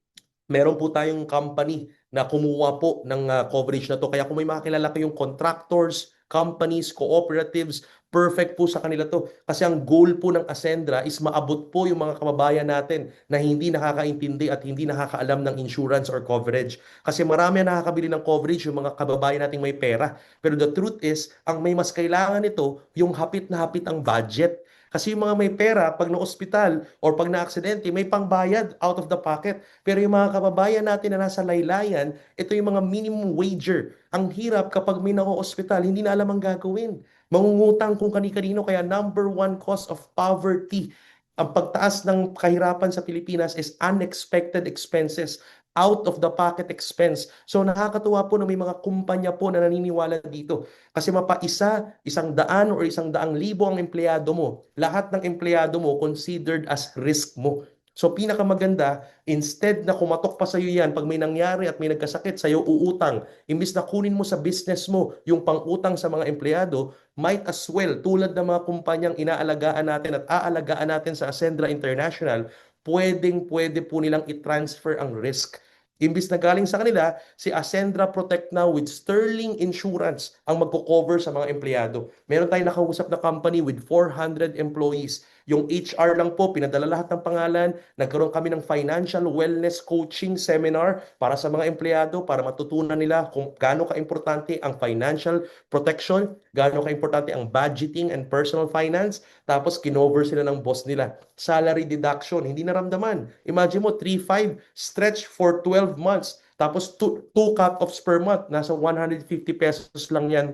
meron po tayong company na kumuha po ng coverage na to. Kaya kung may makakilala kayong contractors, companies, cooperatives, perfect po sa kanila to. Kasi ang goal po ng Ascendra is maabot po yung mga kababayan natin na hindi nakakaintindi at hindi nakakaalam ng insurance or coverage. Kasi marami ang nakakabili ng coverage yung mga kababayan nating may pera. Pero the truth is, ang may mas kailangan nito, yung hapit na hapit ang budget. Kasi yung mga may pera, pag na-ospital or pag na-aksidente, may pangbayad out of the pocket. Pero yung mga kababayan natin na nasa laylayan, ito yung mga minimum wager. Ang hirap kapag may nako-ospital, hindi na alam ang gagawin. Mangungutang kung kani-kanino, kaya number one cause of poverty. Ang pagtaas ng kahirapan sa Pilipinas is unexpected expenses, out of the pocket expense. So nakakatuwa po na may mga kumpanya po na naniniwala dito. Kasi mapaisa, 100 or 100,000 ang empleyado mo. Lahat ng empleyado mo considered as risk mo. So pinakamaganda, instead na kumatok pa sa'yo yan, pag may nangyari at may nagkasakit sa'yo, uutang. Imbis na kunin mo sa business mo yung pang-utang sa mga empleyado, might as well, tulad ng mga kumpanyang inaalagaan natin at aalagaan natin sa Ascendra International, pwede po nilang i-transfer ang risk. Imbis na galing sa kanila, si Ascendra Protect Now with Sterling Insurance ang magko-cover sa mga empleyado. Meron tayong nakausap na company with 400 employees. Yung HR lang po, pinadala lahat ng pangalan. Nagkaroon kami ng financial wellness coaching seminar para sa mga empleyado para matutunan nila kung gaano ka-importante ang financial protection, gaano ka-importante ang budgeting and personal finance. Tapos kinover sila ng boss nila. Salary deduction, hindi naramdaman. Imagine mo, 3-5, stretch for 12 months. Tapos 2 cut-offs per month. Nasa 150 pesos lang yan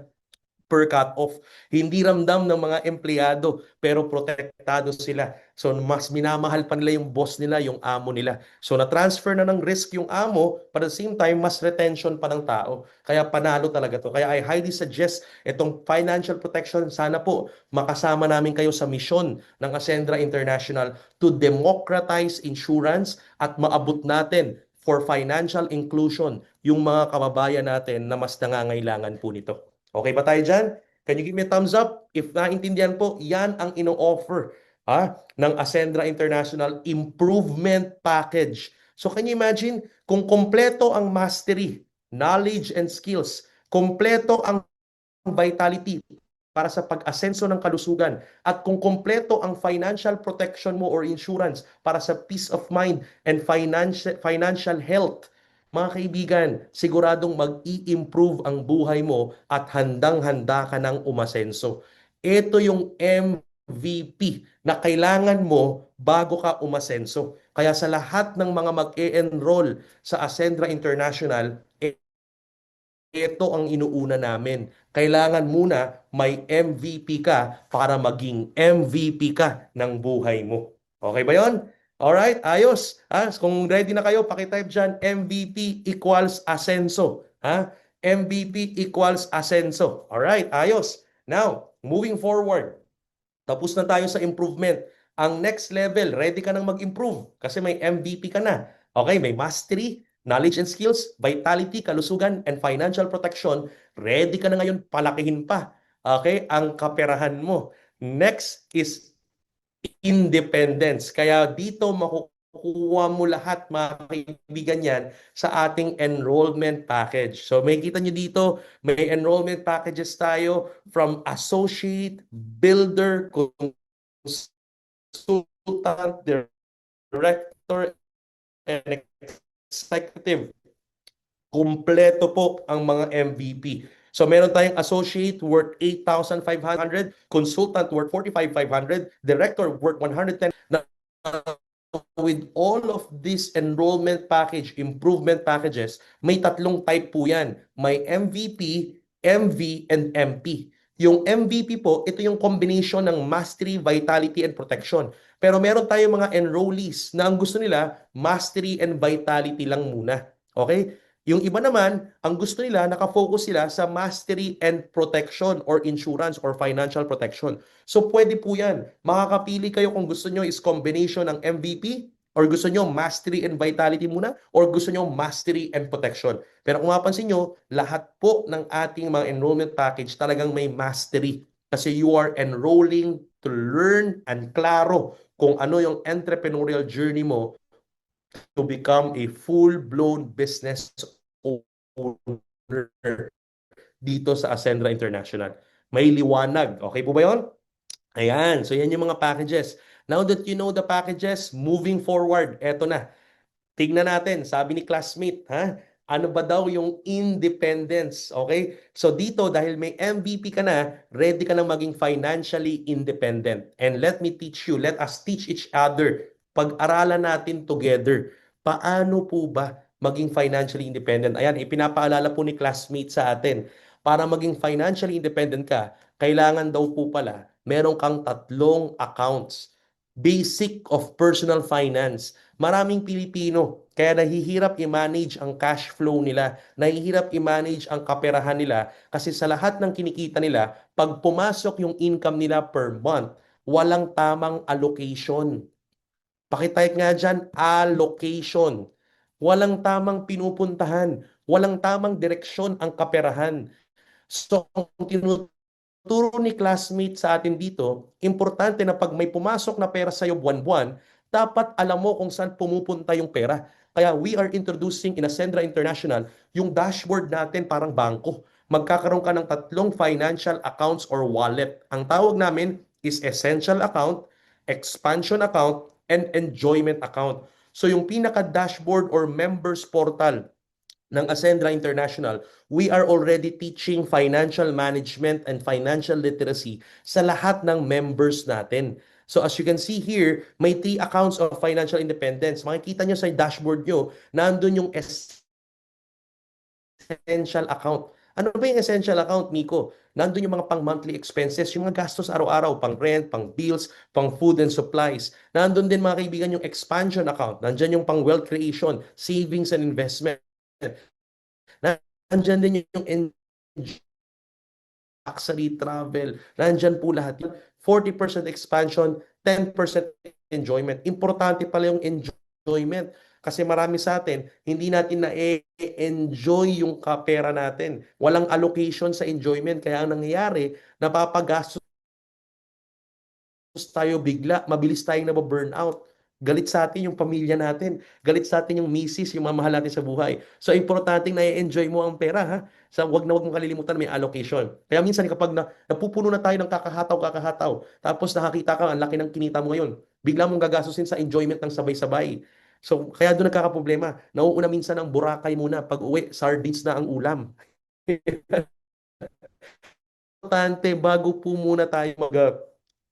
per cut-off. Hindi ramdam ng mga empleyado pero protektado sila. So mas minamahal pa nila yung boss nila, yung amo nila. So na-transfer na ng risk yung amo, but at the same time, mas retention pa ng tao. Kaya panalo talaga to. Kaya I highly suggest itong financial protection. Sana po makasama namin kayo sa misyon ng Ascendra International to democratize insurance at maabot natin for financial inclusion yung mga kababayan natin na mas nangangailangan po nito. Okay ba tayo dyan? Can you give me a thumbs up? If naintindihan po, yan ang ino-offer ng Ascendra International Improvement Package. So can you imagine kung kompleto ang mastery, knowledge and skills, kompleto ang vitality para sa pag-asenso ng kalusugan at kung kompleto ang financial protection mo or insurance para sa peace of mind and financial health, mga kaibigan, siguradong mag-i-improve ang buhay mo at handang-handa ka ng umasenso. Ito yung MVP na kailangan mo bago ka umasenso. Kaya sa lahat ng mga mag-e-enroll sa Ascendra International, ito ang inuuna namin. Kailangan muna may MVP ka para maging MVP ka ng buhay mo. Okay ba yon? Alright, ayos. Kung ready na kayo, pakitype dyan, MVP equals asenso. MVP equals asenso. Alright, ayos. Now, moving forward, tapos na tayo sa improvement. Ang next level, ready ka nang mag-improve kasi may MVP ka na. Okay, may mastery, knowledge and skills, vitality, kalusugan, and financial protection. Ready ka na ngayon, palakihin pa. Okay, ang kaperahan mo. Next is independence. Kaya dito makukuha makukuha mo lahat, mga kaibigan, yan sa ating enrollment package. So may kita nyo dito, may enrollment packages tayo from associate, builder, consultant, director, and executive. Kumpleto po ang mga MVP. So meron tayong associate worth 8,500, consultant worth 45,500, director worth 110. Now, with all of these enrollment package, improvement packages, may tatlong type po yan. May MVP, MV, and MP. Yung MVP po, ito yung combination ng mastery, vitality, and protection. Pero meron tayong mga enrollees na ang gusto nila, mastery and vitality lang muna. Okay? Yung iba naman, ang gusto nila, nakafocus sila sa mastery and protection or insurance or financial protection. So pwede po yan. Makakapili kayo kung gusto nyo is combination ng MVP or gusto nyo mastery and vitality muna or gusto nyo mastery and protection. Pero kung mapansin nyo, lahat po ng ating mga enrollment package talagang may mastery. Kasi you are enrolling to learn and klaro kung ano yung entrepreneurial journey mo to become a full-blown business owner dito sa Ascendra International. May liwanag. Okay po ba yun? Ayan. So yan yung mga packages. Now that you know the packages, moving forward, eto na. Tignan natin, sabi ni classmate, ha? Ano ba daw yung independence? Okay? So dito, dahil may MVP ka na, ready ka na maging financially independent. And let me teach you, let us teach each other. Pag-aralan natin together. Paano po ba maging financially independent? Ayan, ipinapaalala po ni classmate sa atin. Para maging financially independent ka, kailangan daw po pala, meron kang tatlong accounts. Basic of personal finance. Maraming Pilipino, kaya nahihirap i-manage ang cash flow nila, nahihirap i-manage ang kaperahan nila kasi sa lahat ng kinikita nila, pag pumasok yung income nila per month, walang tamang allocation. Pakitype nga dyan, allocation. Walang tamang pinupuntahan, walang tamang direksyon ang kaperahan. So, ang tinuturo ni classmate sa atin dito, importante na pag may pumasok na pera sa'yo buwan-buwan, dapat alam mo kung saan pumupunta yung pera. Kaya we are introducing in Ascendra International yung dashboard natin parang bangko. Magkakaroon ka ng tatlong financial accounts or wallet. Ang tawag namin is essential account, expansion account, and enjoyment account. So yung pinaka-dashboard or members portal ng Ascendra International, we are already teaching financial management and financial literacy sa lahat ng members natin. So as you can see here, may 3 accounts of financial independence. Makikita nyo sa dashboard nyo, nandun yung essential account. Ano ba yung essential account, Miko? Nandun yung mga pang monthly expenses, yung mga gastos araw-araw, pang rent, pang bills, pang food and supplies. Nandun din mga kaibigan yung expansion account. Nandyan yung pang wealth creation, savings and investment. Nandyan din yung luxury travel. Nandyan po lahat. 40% expansion, 10% enjoyment. Importante pala yung enjoyment. Kasi marami sa atin, hindi natin na-enjoy yung kapera natin. Walang allocation sa enjoyment. Kaya ang nangyayari, napapagastos tayo bigla, mabilis tayong nababurnout. Galit sa atin yung pamilya natin. Galit sa atin yung misis, yung mamahal natin sa buhay. So, importante na-enjoy mo ang pera, ha? So, wag mong kalilimutan may allocation. Kaya minsan kapag napupuno na tayo ng kakahataw, tapos nakakita ka, ang laki ng kinita mo ngayon, bigla mong gagastusin sa enjoyment ng sabay-sabay. So, kaya doon nagkakaproblema. Nauuna minsan ang Boracay muna. Pag uwi, sardines na ang ulam. Importante, bago po muna tayo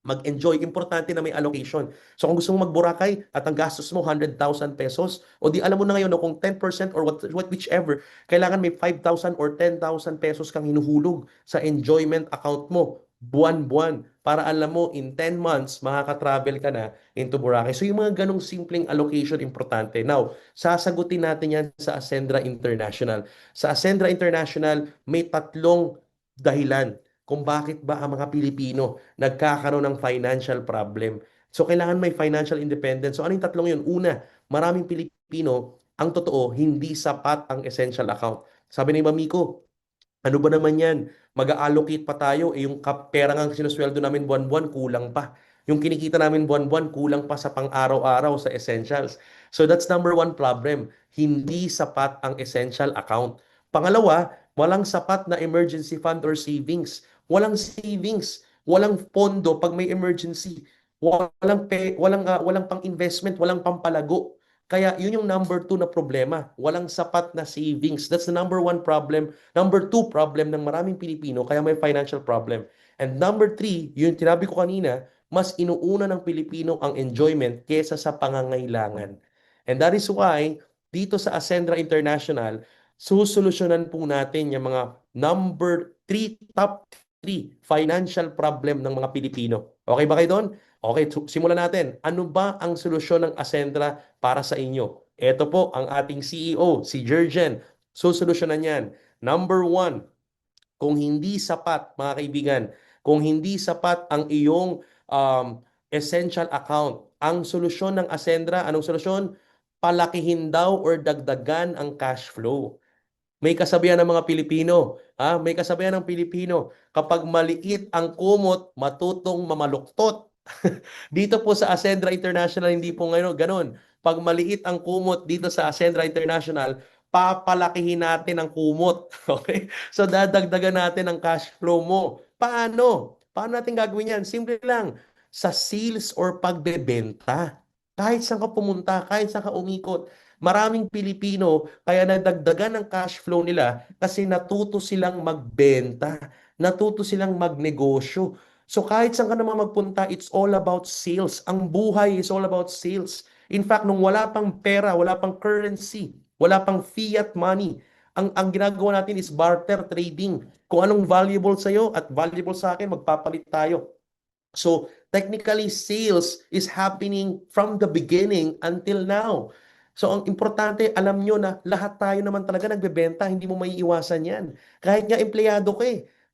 mag-enjoy, importante na may allocation. So kung gusto mo mag-Boracay at ang gastos mo 100,000 pesos, o di alam mo na ngayon no, kung 10% or whichever, kailangan may 5,000 or 10,000 pesos kang hinuhulog sa enjoyment account mo buwan-buwan para alam mo in 10 months makaka-travel ka na into Boracay. So yung mga ganong simpleng allocation importante. Now, sasagutin natin yan sa Ascendra International. Sa Ascendra International, may tatlong dahilan kung bakit ba ang mga Pilipino nagkakaroon ng financial problem. So, kailangan may financial independence. So, ano yung tatlong yun? Una, maraming Pilipino, ang totoo, hindi sapat ang essential account. Sabi ni Mamiko, ano ba naman yan? Mag-allocate pa tayo, yung pera nga sinusweldo namin buwan-buwan, kulang pa. Yung kinikita namin buwan-buwan, kulang pa sa pang-araw-araw sa essentials. So that's number one problem. Hindi sapat ang essential account. Pangalawa, walang sapat na emergency fund or savings. Walang savings, walang pondo pag may emergency. Walang pang-investment, walang pampalago. Kaya yun yung number two na problema. Walang sapat na savings. That's the number one problem. Number two problem ng maraming Pilipino, kaya may financial problem. And number three, yung tinabi ko kanina, mas inuuna ng Pilipino ang enjoyment kesa sa pangangailangan. And that is why, dito sa Ascendra International, susolusyonan po natin yung mga number three, top three financial problem ng mga Pilipino. Okay ba kayo doon? Okay, simulan natin. Ano ba ang solusyon ng Ascendra para sa inyo? Ito po ang ating CEO, si Jurgen. Sosolusyonan yan. Number one, kung hindi sapat, mga kaibigan, kung hindi sapat ang iyong essential account, ang solusyon ng Ascendra, anong solusyon? Palakihin daw or dagdagan ang cash flow. May kasabihan ng mga Pilipino, may kasabihan ng Pilipino, kapag maliit ang kumot, matutong mamaluktot. Dito po sa Ascendra International, hindi po ngayon ganun. Pag maliit ang kumot dito sa Ascendra International, papalakihin natin ang kumot. Okay? So dadagdagan natin ang cash flow mo. Paano? Paano natin gagawin yan? Simple lang. Sa sales or pagbebenta. Kahit saan ka pumunta, kahit saan ka umikot. Maraming Pilipino kaya nadagdagan ang cash flow nila kasi natuto silang magbenta, natuto silang magnegosyo. So kahit saan ka naman magpunta, it's all about sales. Ang buhay is all about sales. In fact, nung wala pang pera, wala pang currency, wala pang fiat money, ang ginagawa natin is barter trading. Kung anong valuable sa'yo at valuable sa akin, magpapalit tayo. So technically, sales is happening from the beginning until now. So ang importante, alam nyo na lahat tayo naman talaga nagbebenta, hindi mo maiiwasan yan. Kahit nga empleyado ka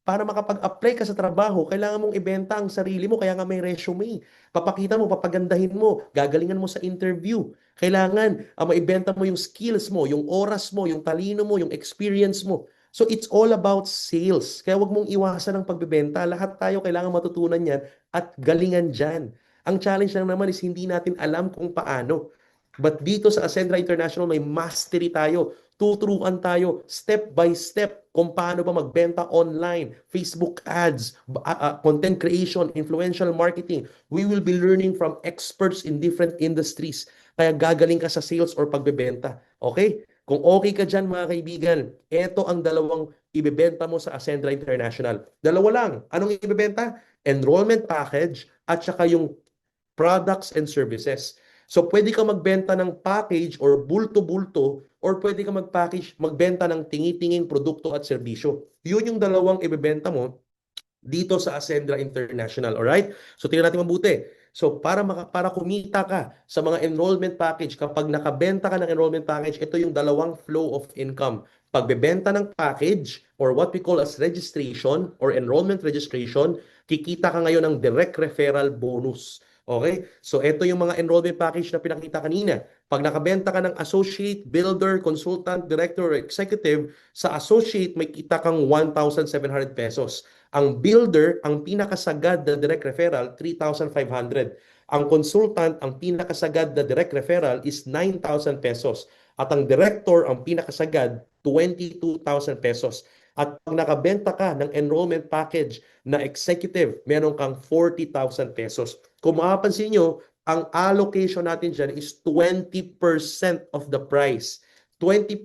para makapag-apply ka sa trabaho, kailangan mong ibenta ang sarili mo, kaya nga may resume. Papakita mo, papagandahin mo, gagalingan mo sa interview. Kailangan maibenta mo yung skills mo, yung oras mo, yung talino mo, yung experience mo. So it's all about sales. Kaya wag mong iwasan ang pagbebenta. Lahat tayo kailangan matutunan yan at galingan dyan. Ang challenge lang naman is hindi natin alam kung paano. But dito sa Ascendra International, may mastery tayo. Tuturuan tayo step by step kung paano ba magbenta online, Facebook ads, content creation, influential marketing. We will be learning from experts in different industries. Kaya gagaling ka sa sales or pagbebenta. Okay? Kung okay ka dyan, mga kaibigan, ito ang dalawang ibebenta mo sa Ascendra International. Dalawa lang. Anong ibebenta? Enrollment package at saka yung products and services. So pwede ka magbenta ng package or bulto-bulto or pwede ka magbenta ng tingi-tinging produkto at serbisyo. Yun yung dalawang ibebenta mo dito sa Ascendra International. Alright? So tingnan natin mabuti. So para kumita ka sa mga enrollment package, kapag nakabenta ka ng enrollment package, ito yung dalawang flow of income. Pagbebenta ng package or what we call as registration or enrollment registration, kikita ka ngayon ng direct referral bonus. Okay? So ito yung mga enrollment package na pinakita kanina. Pag nakabenta ka ng associate, builder, consultant, director, or executive, sa associate may kita kang 1,700 pesos. Ang builder, ang pinakasagad na direct referral, 3,500. Ang consultant, ang pinakasagad na direct referral is 9,000 pesos. At ang director, ang pinakasagad, 22,000 pesos. At pag nakabenta ka ng enrollment package na executive, meron kang 40,000 pesos. Kung makapansin nyo, ang allocation natin dyan is 20% of the price. 20%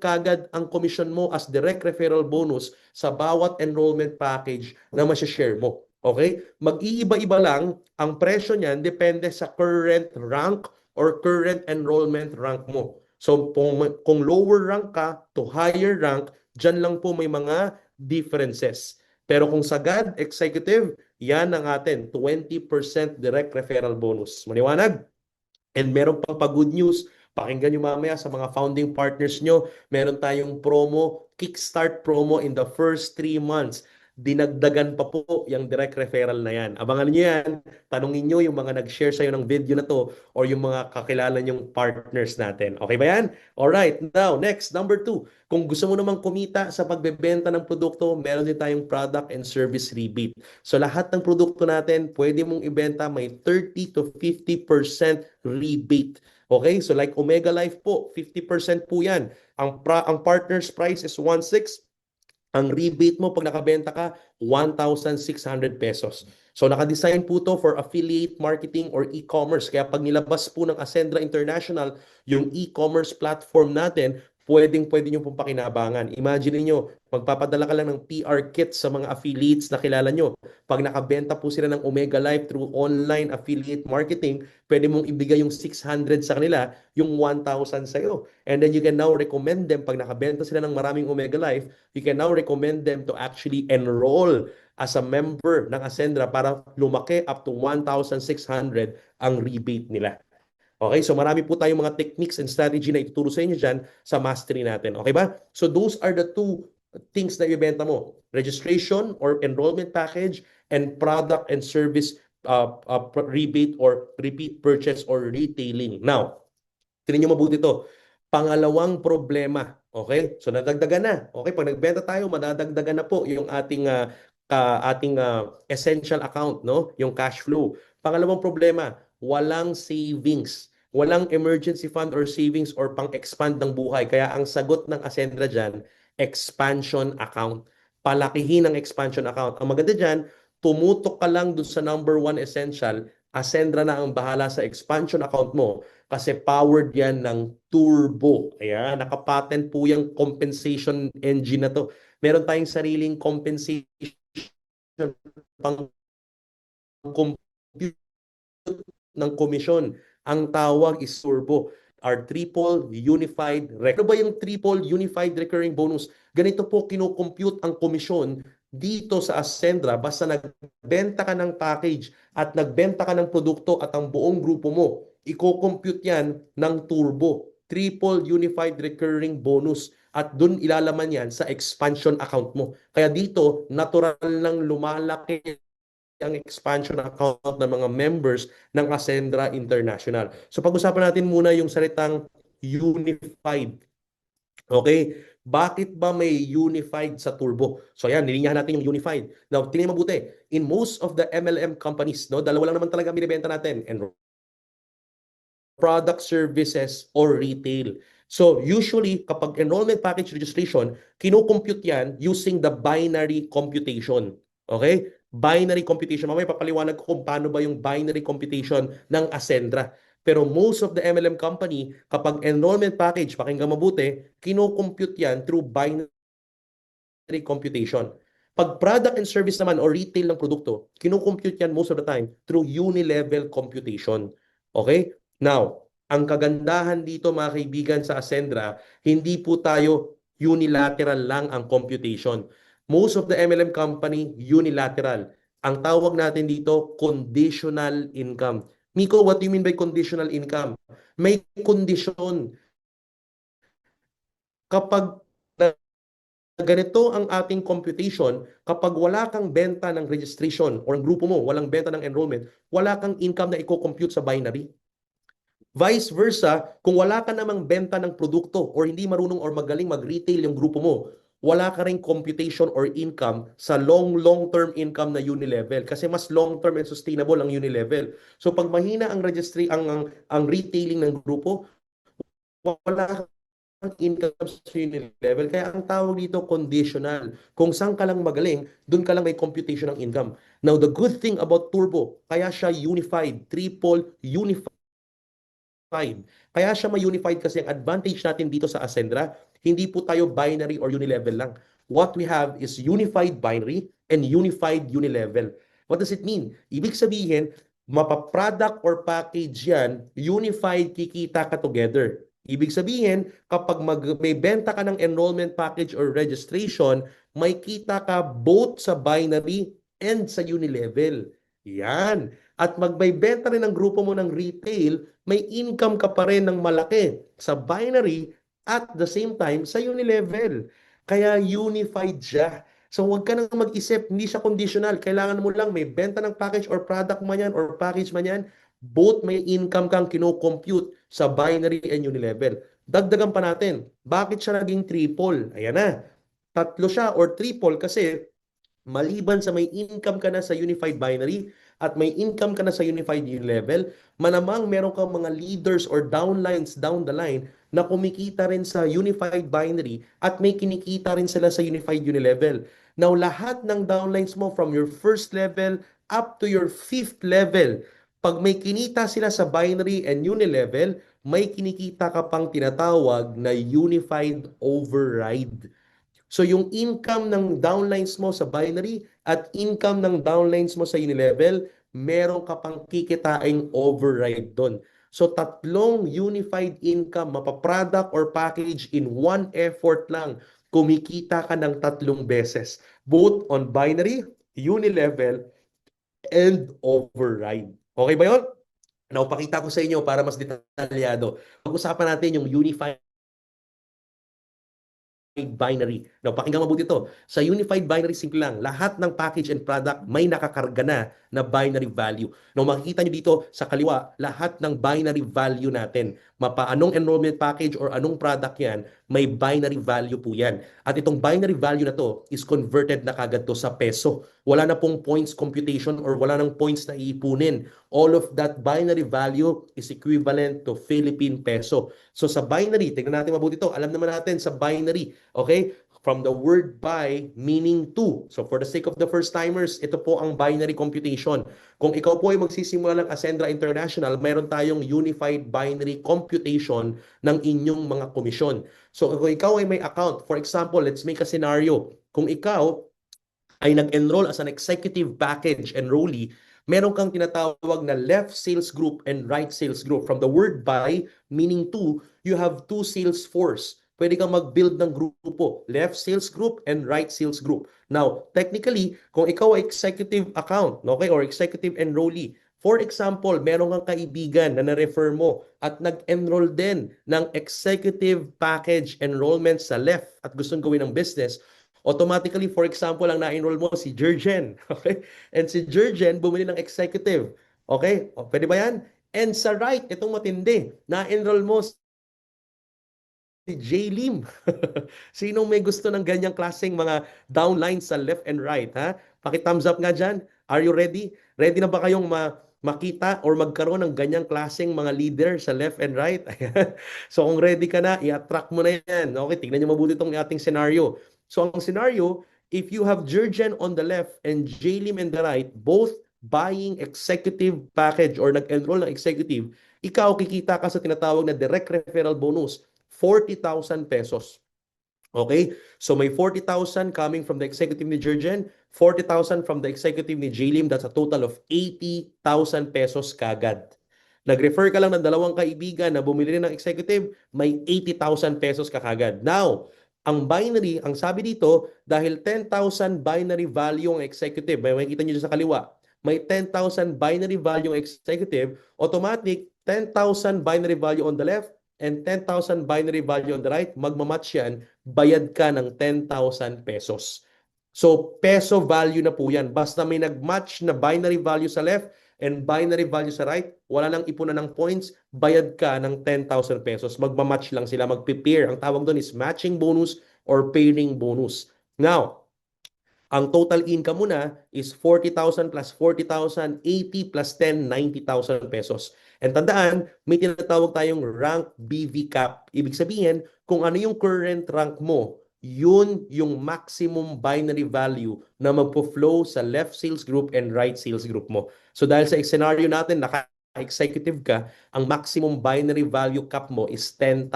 kagad ang commission mo as direct referral bonus sa bawat enrollment package na masashare mo. Okay? Mag-iiba-iba lang ang presyo niyan depende sa current rank or current enrollment rank mo. So kung lower rank ka to higher rank, dyan lang po may mga differences. Pero kung sagad, executive, yan ang atin, 20% direct referral bonus. Maliwanag? And meron pang pa-good news, pakinggan nyo mamaya sa mga founding partners nyo, meron tayong promo, kickstart promo in the first 3 months. dinagdagan pa po yung direct referral na yan. Abangan nyo yan. Tanungin nyo yung mga nag-share sa'yo ng video na to or yung mga kakilala nyong partners natin. Okay ba yan? Alright, now next, number 2. Kung gusto mo namang kumita sa pagbebenta ng produkto, meron din tayong product and service rebate. So lahat ng produkto natin, pwede mong ibenta may 30 to 50% rebate. Okay? So like Omega Life po, 50% po yan. Ang partner's price is 1.6. Ang rebate mo pag nakabenta ka, 1,600 pesos. So naka-design po to for affiliate marketing or e-commerce. Kaya pag nilabas po ng Ascendra International, yung e-commerce platform natin, pwedeng-pwede nyo pong pakinabangan. Imagine niyo, magpapadala ka lang ng PR kit sa mga affiliates na kilala nyo. Pag nakabenta po sila ng Omega Life through online affiliate marketing, pwede mong ibigay yung 600 sa kanila, yung 1,000 sa'yo. And then you can now recommend them, pag nakabenta sila ng maraming Omega Life, you can now recommend them to actually enroll as a member ng Ascendra para lumaki up to 1,600 ang rebate nila. Okay, so marami po tayong mga techniques and strategy na ituturo sa inyo dyan sa mastery natin. Okay ba? So those are the two things na ibenta mo. Registration or enrollment package and product and service rebate or repeat purchase or retailing. Now, tingnan nyo mabuti ito. Pangalawang problema. Okay? So nadagdagan na. Okay, pag nagbenta tayo, madadagdagan na po yung ating essential account, no? Yung cash flow. Pangalawang problema, walang savings. Walang emergency fund or savings or pang-expand ng buhay. Kaya ang sagot ng Ascendra dyan, expansion account. Palakihin ang expansion account. Ang maganda dyan, tumutok ka lang dun sa number 1 essential, Ascendra na ang bahala sa expansion account mo kasi powered yan ng turbo. Ayan, nakapatent po yung compensation engine na to. Meron tayong sariling compensation pang compute ng komisyon. Ang tawag is turbo. Our triple unified recurring. Ano ba yung triple unified recurring bonus? Ganito po kinocompute ang komisyon dito sa Ascendra basta nagbenta ka ng package at nagbenta ka ng produkto at ang buong grupo mo, i-compute yan ng turbo. Triple unified recurring bonus at dun ilalaman yan sa expansion account mo. Kaya dito, natural lang lumalaki ang expansion account ng mga members ng Ascendra International. So pag-usapan natin muna yung salitang unified. Okay? Bakit ba may unified sa Turbo? So ayan, nilinyahan natin yung unified. Now, tingnan mabuti. In most of the MLM companies, no, dalawa lang naman talaga binibenta natin. And product, services, or retail. So usually, kapag enrollment package registration, kinocompute yan using the binary computation. Okay? Binary computation. Mamaya papaliwanag ko kung paano ba yung binary computation ng Ascendra. Pero most of the MLM company, kapag enrollment package, pakinggan mabuti, kinocompute yan through binary computation. Pag product and service naman or retail ng produkto, kinocompute yan most of the time through unilevel computation. Okay? Now, ang kagandahan dito mga kaibigan sa Ascendra, hindi po tayo unilateral lang ang computation. Most of the MLM company, unilateral. Ang tawag natin dito, conditional income. Miko, what do you mean by conditional income? May kondisyon. Kapag ganito ang ating computation, kapag wala kang benta ng registration or ang grupo mo, walang benta ng enrollment, wala kang income na i-compute sa binary. Vice versa, kung wala ka namang benta ng produkto or hindi marunong or magaling mag-retail yung grupo mo, wala ka ring computation or income sa long-term income na unilevel kasi mas long-term and sustainable ang unilevel. So pag mahina ang registry ang retailing ng grupo, wala income sa unilevel. Kaya ang tawag dito conditional. Kung saan ka lang magaling, dun ka lang may computation ng income. Now, the good thing about Turbo, kaya siya unified, triple unified. Kaya siya ma-unified kasi ang advantage natin dito sa Ascendra, hindi po tayo binary or unilevel lang. What we have is unified binary and unified unilevel. What does it mean? Ibig sabihin, mapa-product or package yan, unified kikita ka together. Ibig sabihin, kapag may benta ka ng enrollment package or registration, may kita ka both sa binary and sa unilevel. Yan. At magbebenta rin ng grupo mo ng retail, may income ka pa rin ng malaki sa binary at the same time sa unilevel. Kaya unified siya. So huwag ka nang mag-isip, hindi siya conditional. Kailangan mo lang may benta ng package or product man yan or package man yan, both may income kang kino-compute sa binary and unilevel. Dagdagan pa natin, bakit siya naging triple? Ayan na, tatlo siya or triple kasi maliban sa may income ka na sa unified binary at may income ka na sa unified level, malamang meron kang mga leaders or downlines down the line na kumikita rin sa unified binary at may kinikita rin sila sa unified unilevel. Now, lahat ng downlines mo from your first level up to your fifth level, pag may kinita sila sa binary and unilevel, may kinikita ka pang tinatawag na unified override. So yung income ng downlines mo sa binary at income ng downlines mo sa unilevel, meron ka pang kikitaing override doon. So tatlong unified income, mapa-product or package in one effort lang, kumikita ka ng tatlong beses. Both on binary, unilevel, and override. Okay ba yun? Now, pakita ko sa inyo para mas detalyado. Pag-usapan natin yung unified binary. Now, pakinggan mabuti ito. Sa unified binary, simple lang. Lahat ng package and product may nakakarga na binary value. Now, makikita nyo dito sa kaliwa, lahat ng binary value natin. Anong enrollment package or anong product yan, may binary value po yan. At itong binary value na to is converted na kagad to sa peso. Wala na pong points computation or wala nang points na iipunin. All of that binary value is equivalent to Philippine peso. So sa binary, tingnan natin mabuti ito. Alam naman natin sa binary, okay? From the word by, meaning to. So for the sake of the first timers, ito po ang binary computation. Kung ikaw po ay magsisimula ng Ascendra International, mayroon tayong unified binary computation ng inyong mga komisyon. So kung ikaw ay may account, for example, let's make a scenario. Kung ikaw ay nag-enroll as an executive package enrollee, meron kang tinatawag na left sales group and right sales group. From the word by, meaning to, you have two sales force. Pwede kang mag-build ng grupo, left sales group and right sales group. Now, technically, kung ikaw ay executive account, okay, or executive enrollee, for example, meron kang kaibigan na na-refer mo at nag-enroll din ng executive package enrollment sa left at gustong gawin ng business, automatically, for example, ang na-enroll mo si Jurgen. Okay? And si Jurgen bumili ng executive. Okay? O, pwede ba yan? And sa right, itong matindi, na-enroll mo si J. Lim. Sinong may gusto ng ganyang klaseng mga downlines sa left and right? Ha? Paki-thumbs up nga dyan. Are you ready? Ready na ba kayong makita or magkaroon ng ganyang klaseng mga leader sa left and right? So kung ready ka na, i-attract mo na yan. Okay, tignan nyo mabuti itong ating scenario. So ang scenario, if you have Jurgen on the left and J. Lim on the right, both buying executive package or nag-enroll ng executive, ikaw kikita ka sa tinatawag na direct referral bonus, 40,000 pesos. Okay? So may 40,000 coming from the executive ni Jurgen, 40,000 from the executive ni Jlim. That's a total of 80,000 pesos kagad. Nag-refer ka lang ng dalawang kaibigan na bumili rin ng executive, may 80,000 pesos ka kagad. Now, ang binary, ang sabi dito, dahil 10,000 binary value ang executive, may makikita nyo sa kaliwa, may 10,000 binary value ang executive, automatic 10,000 binary value on the left, and 10,000 binary value on the right, magmamatch yan, bayad ka ng 10,000 pesos. So, peso value na po yan. Basta may nag-match na binary value sa left and binary value sa right, wala nang ipunan ng points, bayad ka ng 10,000 pesos. Magmamatch lang sila, magpe-pair. Ang tawag doon is matching bonus or pairing bonus. Now, ang total income mo na is 40,000 plus 40,000, 80 plus 10, 90,000 pesos. And tandaan, may tinatawag tayong rank BV cap. Ibig sabihin, kung ano yung current rank mo, yun yung maximum binary value na magpo-flow sa left sales group and right sales group mo. So dahil sa scenario natin, naka-executive ka, ang maximum binary value cap mo is 10,000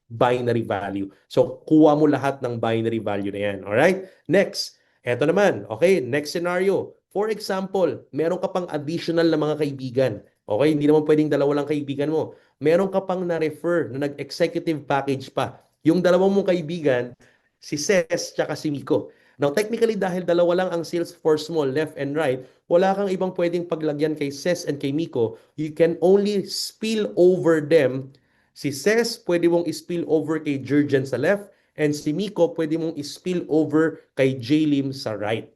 binary value. So kuha mo lahat ng binary value na yan. Alright? Next. Eto naman, okay, next scenario. For example, meron ka pang additional na mga kaibigan. Okay, hindi naman pwedeng dalawa lang kaibigan mo. Meron ka pang na-refer na nag-executive package pa. Yung dalawang mong kaibigan, si Ses tsaka si Miko. Now, technically, dahil dalawa lang ang sales force mo, left and right, wala kang ibang pwedeng paglagyan kay Ses and kay Miko. You can only spill over them. Si Ses, pwede mong spill over kay Jurgen sa left, And si Miko, pwede mong spill over kay Jaylem sa right.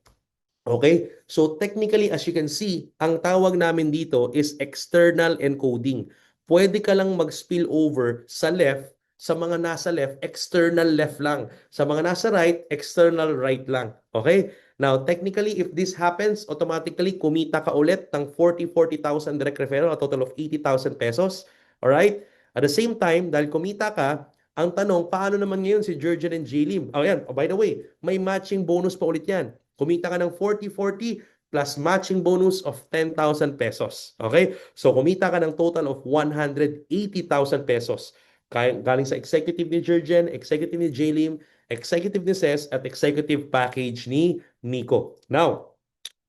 Okay? So technically, as you can see, ang tawag namin dito is external encoding. Pwede ka lang mag-spill over sa left, sa mga nasa left, external left lang. Sa mga nasa right, external right lang. Okay? Now, technically, if this happens, automatically, kumita ka ulit ng 40,000 direct referral, a total of 80,000 pesos. Alright? At the same time, dahil kumita ka, ang tanong, paano naman ngayon si Jurgen and Jaylem? Oh, yan. Oh, by the way, may matching bonus pa ulit yan. Kumita ka ng 40-40 plus matching bonus of 10,000 pesos. Okay? So, kumita ka ng total of 180,000 pesos. Galing sa executive ni Jurgen, executive ni Jaylem, executive ni Ces, at executive package ni Nico. Now,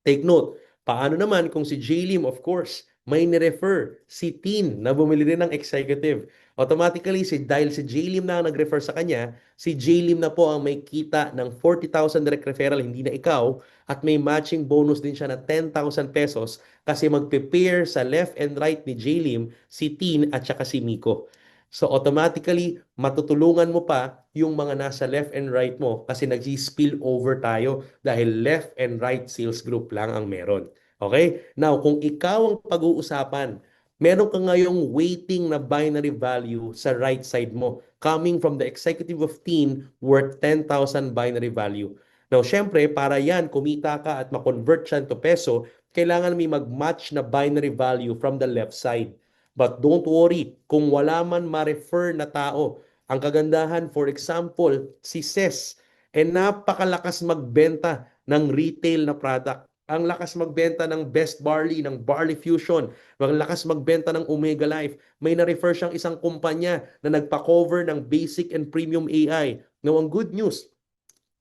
take note, paano naman kung si Jaylem, of course, may ni-refer si Tin na bumili rin ng executive. Automatically, dahil si Jaylem na ang nag-refer sa kanya, si Jaylem na po ang may kita ng 40,000 direct referral, hindi na ikaw, at may matching bonus din siya na 10,000 pesos kasi mag-prepare sa left and right ni Jaylem si Tin at saka si Miko. So automatically, matutulungan mo pa yung mga nasa left and right mo kasi nag-spill over tayo dahil left and right sales group lang ang meron. Okay? Now, kung ikaw ang pag-uusapan, meron ka ngayong waiting na binary value sa right side mo coming from the executive of Teen worth 10,000 binary value. Now, syempre, para yan, kumita ka at ma-convert yan to peso, kailangan may mag-match na binary value from the left side. But don't worry, kung wala man ma-refer na tao, ang kagandahan, for example, si Ces, napakalakas magbenta ng retail na product. Ang lakas magbenta ng Best Barley, ng Barley Fusion. Ang lakas magbenta ng Omega Life. May na-refer siyang isang kumpanya na nagpa-cover ng basic and premium AI. Now, ang good news,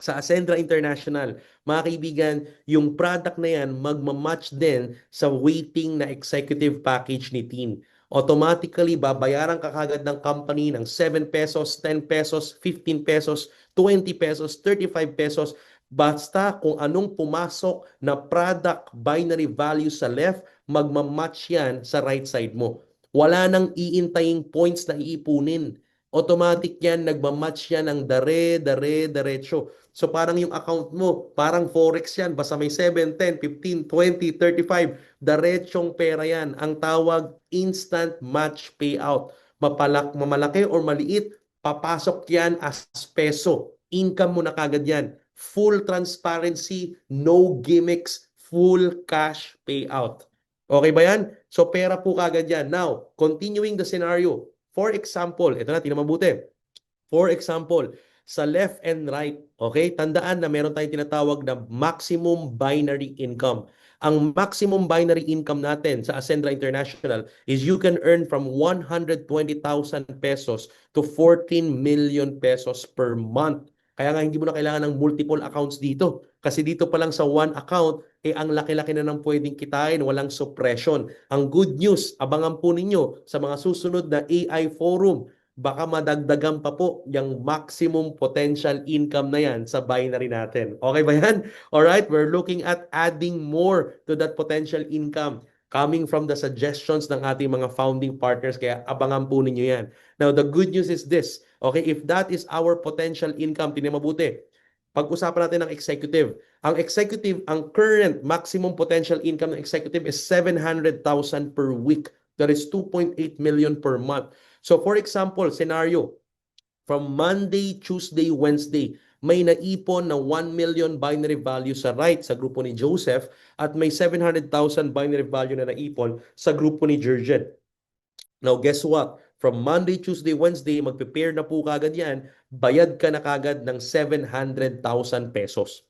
sa Ascendra International, mga kaibigan, yung product na yan magmamatch din sa waiting na executive package ni Teen. Automatically, babayaran ka kagad ng company ng 7 pesos, 10 pesos, 15 pesos, 20 pesos, 35 pesos. Basta kung anong pumasok na product binary value sa left, magmamatch yan sa right side mo. Wala nang iintaying points na iipunin. Automatic yan, nagmamatch yan ng diretso. So parang yung account mo, parang forex yan, basta may 7, 10, 15, 20, 35, diretsong pera yan. Ang tawag instant match payout. Mamalaki or maliit, papasok yan as peso. Income mo na kagad yan. Full transparency, no gimmicks, full cash payout. Okay ba yan? So pera po kagad yan. Now, continuing the scenario. For example, ito na, tingnan mabuti. For example, sa left and right, okay, tandaan na meron tayong tinatawag na maximum binary income. Ang maximum binary income natin sa Ascendra International is you can earn from 120,000 pesos to 14 million pesos per month. Kaya nga hindi mo na kailangan ng multiple accounts dito. Kasi dito pa lang sa one account, ang laki-laki na ng pwedeng kitain, walang suppression. Ang good news, abangan po ninyo sa mga susunod na AI forum, baka madagdagan pa po yung maximum potential income na yan sa binary natin. Okay ba yan? Alright, we're looking at adding more to that potential income coming from the suggestions ng ating mga founding partners. Kaya abangan po ninyo yan. Now, the good news is this. Okay, if that is our potential income, tinan mabuti. Pag-usapan natin ng executive. Ang executive, ang current maximum potential income ng executive is 700,000 per week. That is 2.8 million per month. So for example, scenario, from Monday, Tuesday, Wednesday, may naipon na 1 million binary value sa right sa grupo ni Joseph at may 700,000 binary value na naipon sa grupo ni Jurgen. Now, guess what? From Monday, Tuesday, Wednesday, mag-prepare na po kagad yan, bayad ka na kagad ng 700,000 pesos.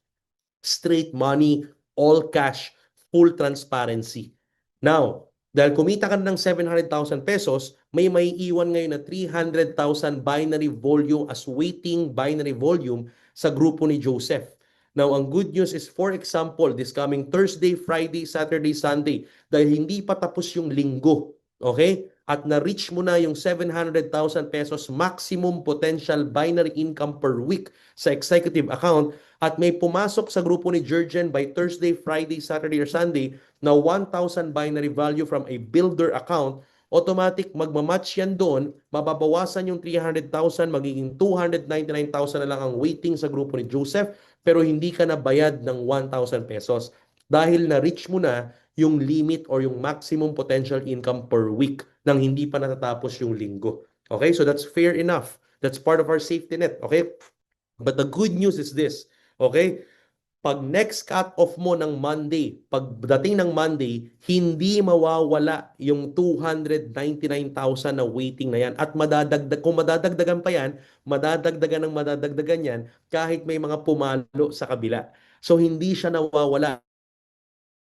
Straight money, all cash, full transparency. Now, dahil kumita ka ng 700,000 pesos, may iwan ngayon na 300,000 binary volume as waiting binary volume sa grupo ni Joseph. Now, ang good news is, for example, this coming Thursday, Friday, Saturday, Sunday, dahil hindi pa tapos yung linggo, okay? At na-reach mo na yung 700,000 pesos maximum potential binary income per week sa executive account at may pumasok sa grupo ni Jurgen by Thursday, Friday, Saturday, or Sunday na 1,000 binary value from a builder account, automatic magmamatch yan doon, mababawasan yung 300,000, magiging 299,000 na lang ang waiting sa grupo ni Joseph, pero hindi ka na bayad ng 1,000 pesos dahil na-reach mo na yung limit or yung maximum potential income per week nang hindi pa natatapos yung linggo. Okay, so that's fair enough. That's part of our safety net. Okay, but the good news is this. Okay, pag next cut-off mo ng Monday, pagdating ng Monday, hindi mawawala yung 299,000 na waiting na yan. At kung madadagdagan pa yan, madadagdagan yan kahit may mga pumalo sa kabila. So hindi siya nawawala.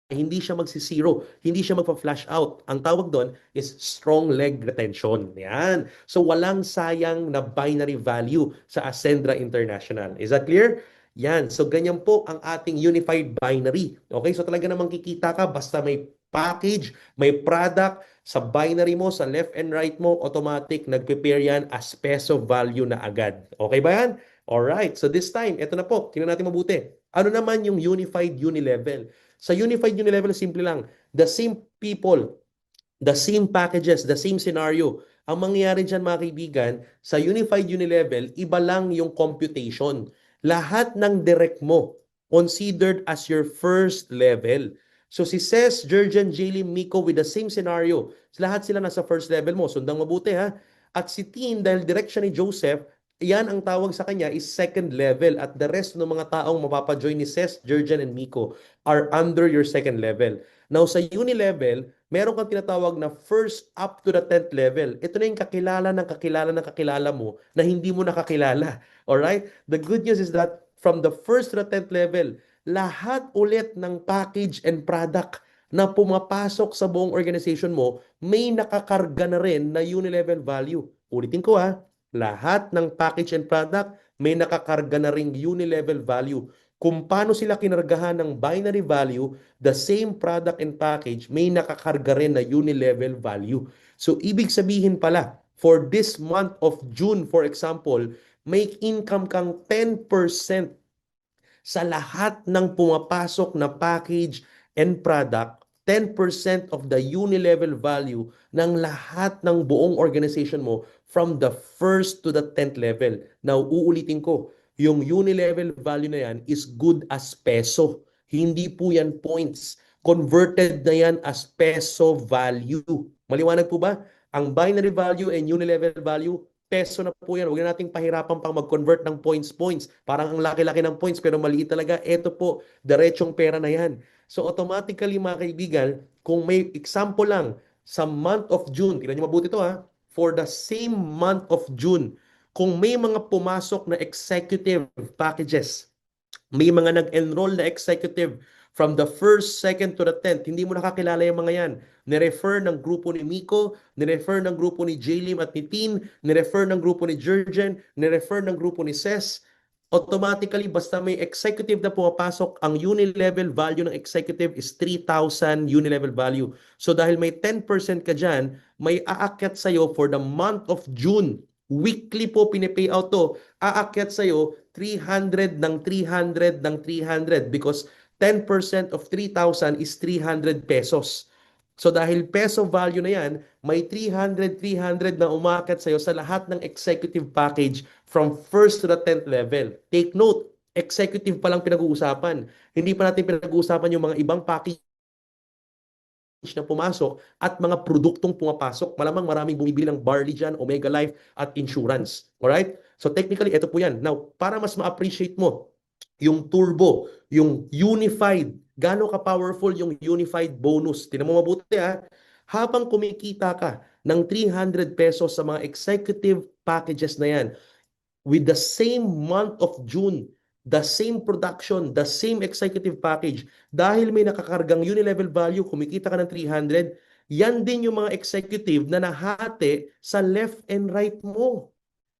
Hindi siya magsisiro, hindi siya magpa-flash out. Ang tawag doon is strong leg retention. Yan. So walang sayang na binary value sa Ascendra International. Is that clear? Yan. So ganyan po ang ating unified binary. Okay? So talaga namang kikita ka basta may package, may product, sa binary mo, sa left and right mo, automatic nag-prepare yan as peso value na agad. Okay ba yan? Alright. So this time, ito na po. Tingnan natin mabuti. Ano naman yung unified unilevel? Sa unified unilevel, simple lang. The same people, the same packages, the same scenario. Ang mangyayari dyan mga kaibigan, sa unified unilevel, iba lang yung computation. Lahat ng direct mo considered as your first level. So si Ces, Jurgen, Jaylin, Miko with the same scenario. Lahat sila nasa first level mo. Sundang mabuti ha. At si Tin, dahil direction ni Joseph, yan ang tawag sa kanya is second level at the rest ng mga taong mapapajoin ni Ces, Jurgen, and Miko are under your second level. Now, sa uni-level, meron kang tinatawag na first up to the 10th level. Ito na yung kakilala mo na hindi mo nakakilala. Alright? The good news is that from the first to the 10th level, lahat ulit ng package and product na pumapasok sa buong organization mo, may nakakarga na rin na uni-level value. Ulitin ko ha, lahat ng package and product may nakakarga na ring uni-level value. Kung paano sila kinargahan ng binary value, the same product and package may nakakarga rin na uni-level value. So ibig sabihin pala, for this month of June, for example, make income kang 10% sa lahat ng pumapasok na package and product, 10% of the uni-level value ng lahat ng buong organization mo from the first to the 10th level. Now, uulitin ko, yung uni-level value na yan is good as peso. Hindi po yan points. Converted na yan as peso value. Maliwanag po ba? Ang binary value and uni-level value, peso na po yan. Huwag na nating pahirapan pang mag-convert ng points. Parang ang laki-laki ng points pero maliit talaga. Ito po, diretsong pera na yan. So automatically mga kaibigan, kung may example lang, sa month of June, tingnan nyo mabuti ito ha, for the same month of June, kung may mga pumasok na executive packages, may mga nag-enroll na executive from the first, second to the 10th. Hindi mo nakakilala yung mga yan. Nirefer ng grupo ni Miko, nirefer ng grupo ni Jaylim at ni Tin, nirefer ng grupo ni Jurgen, nirefer ng grupo ni Ces. Automatically, basta may executive na pumapasok, ang uni-level value ng executive is 3,000 uni-level value. So dahil may 10% ka dyan, may aakyat sa'yo for the month of June. Weekly po pinipay out to. Aakyat sa'yo 300 ng 300 ng 300 because 10% of 3,000 is 300 pesos. So dahil peso value na yan, may 300 na umakyat sa'yo sa lahat ng executive package from first to the 10th level. Take note, executive pa lang pinag-uusapan. Hindi pa natin pinag-uusapan yung mga ibang package na pumasok at mga produktong pumapasok. Malamang maraming bumibili ng barley dyan, Omega Life at insurance. Alright? So technically, ito po yan. Now, para mas ma-appreciate mo yung turbo, yung unified, gaano ka-powerful yung unified bonus. Tinan mo mabuti ha. Habang kumikita ka ng 300 pesos sa mga executive packages na yan, with the same month of June, the same production, the same executive package, dahil may nakakargang uni-level value, kumikita ka ng 300, yan din yung mga executive na nahati sa left and right mo.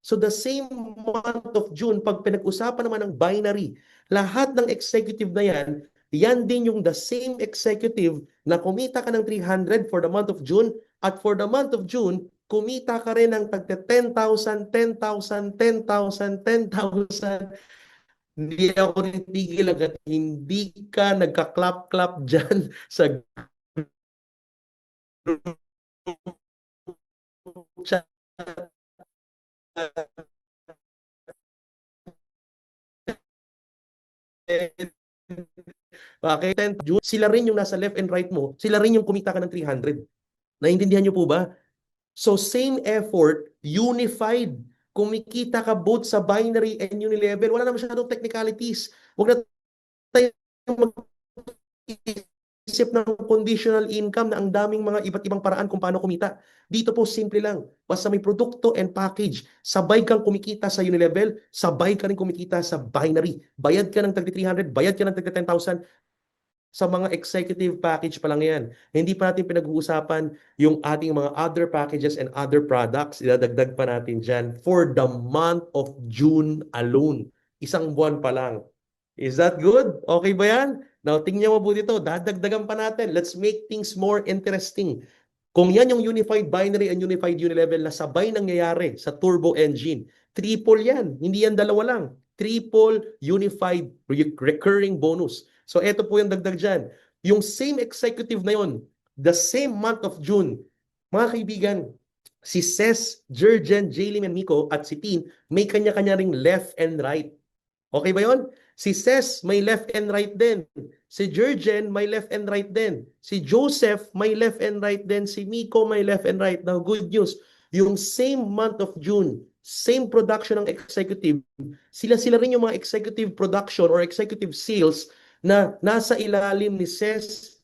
So the same month of June, pag pinag-usapan naman ng binary, lahat ng executive na yan, yan din yung the same executive na kumita ka ng 300 for the month of June at for the month of June, kumita ka rin ng tagta 10,000, 10,000, 10,000, 10,000. Hindi ako titigil agad. Hindi ka nagka-clap-clap dyan sa chat. Bakit? 10th June, sila rin yung nasa left and right mo, sila rin yung kumita ka ng 300. Naiintindihan niyo po ba? So same effort, unified. Kumikita ka both sa binary and unilevel. Wala na masyadong technicalities. Huwag na tayong mag-isip ng conditional income na ang daming mga iba't ibang paraan kung paano kumita. Dito po, simple lang. Basta may produkto and package. Sabay kang kumikita sa unilevel, sabay ka rin kumikita sa binary. Bayad ka ng tagti 300, bayad ka ng tagti 10,000. Sa mga executive package pa lang yan. Hindi pa natin pinag-uusapan yung ating mga other packages and other products. Idadagdag pa natin dyan for the month of June alone. Isang buwan pa lang. Is that good? Okay ba yan? Now, tingnan mo po dito. Dadagdagan pa natin. Let's make things more interesting. Kung yan yung unified binary and unified unilevel na sabay nangyayari sa turbo engine, triple yan. Hindi yan dalawa lang. Triple unified recurring bonus. So eto po yung dagdag dyan. Yung same executive na yon, the same month of June, mga kaibigan, si Ces, Jurgen, Jaylin, and Miko at si Tin, may kanya-kanya ring left and right. Okay ba yon? Si Ces may left and right din. Si Jurgen may left and right din. Si Joseph may left and right din. Si Miko may left and right. Now, good news. Yung same month of June, same production ng executive, sila-sila rin yung mga executive production or executive sales na nasa ilalim ni Ces,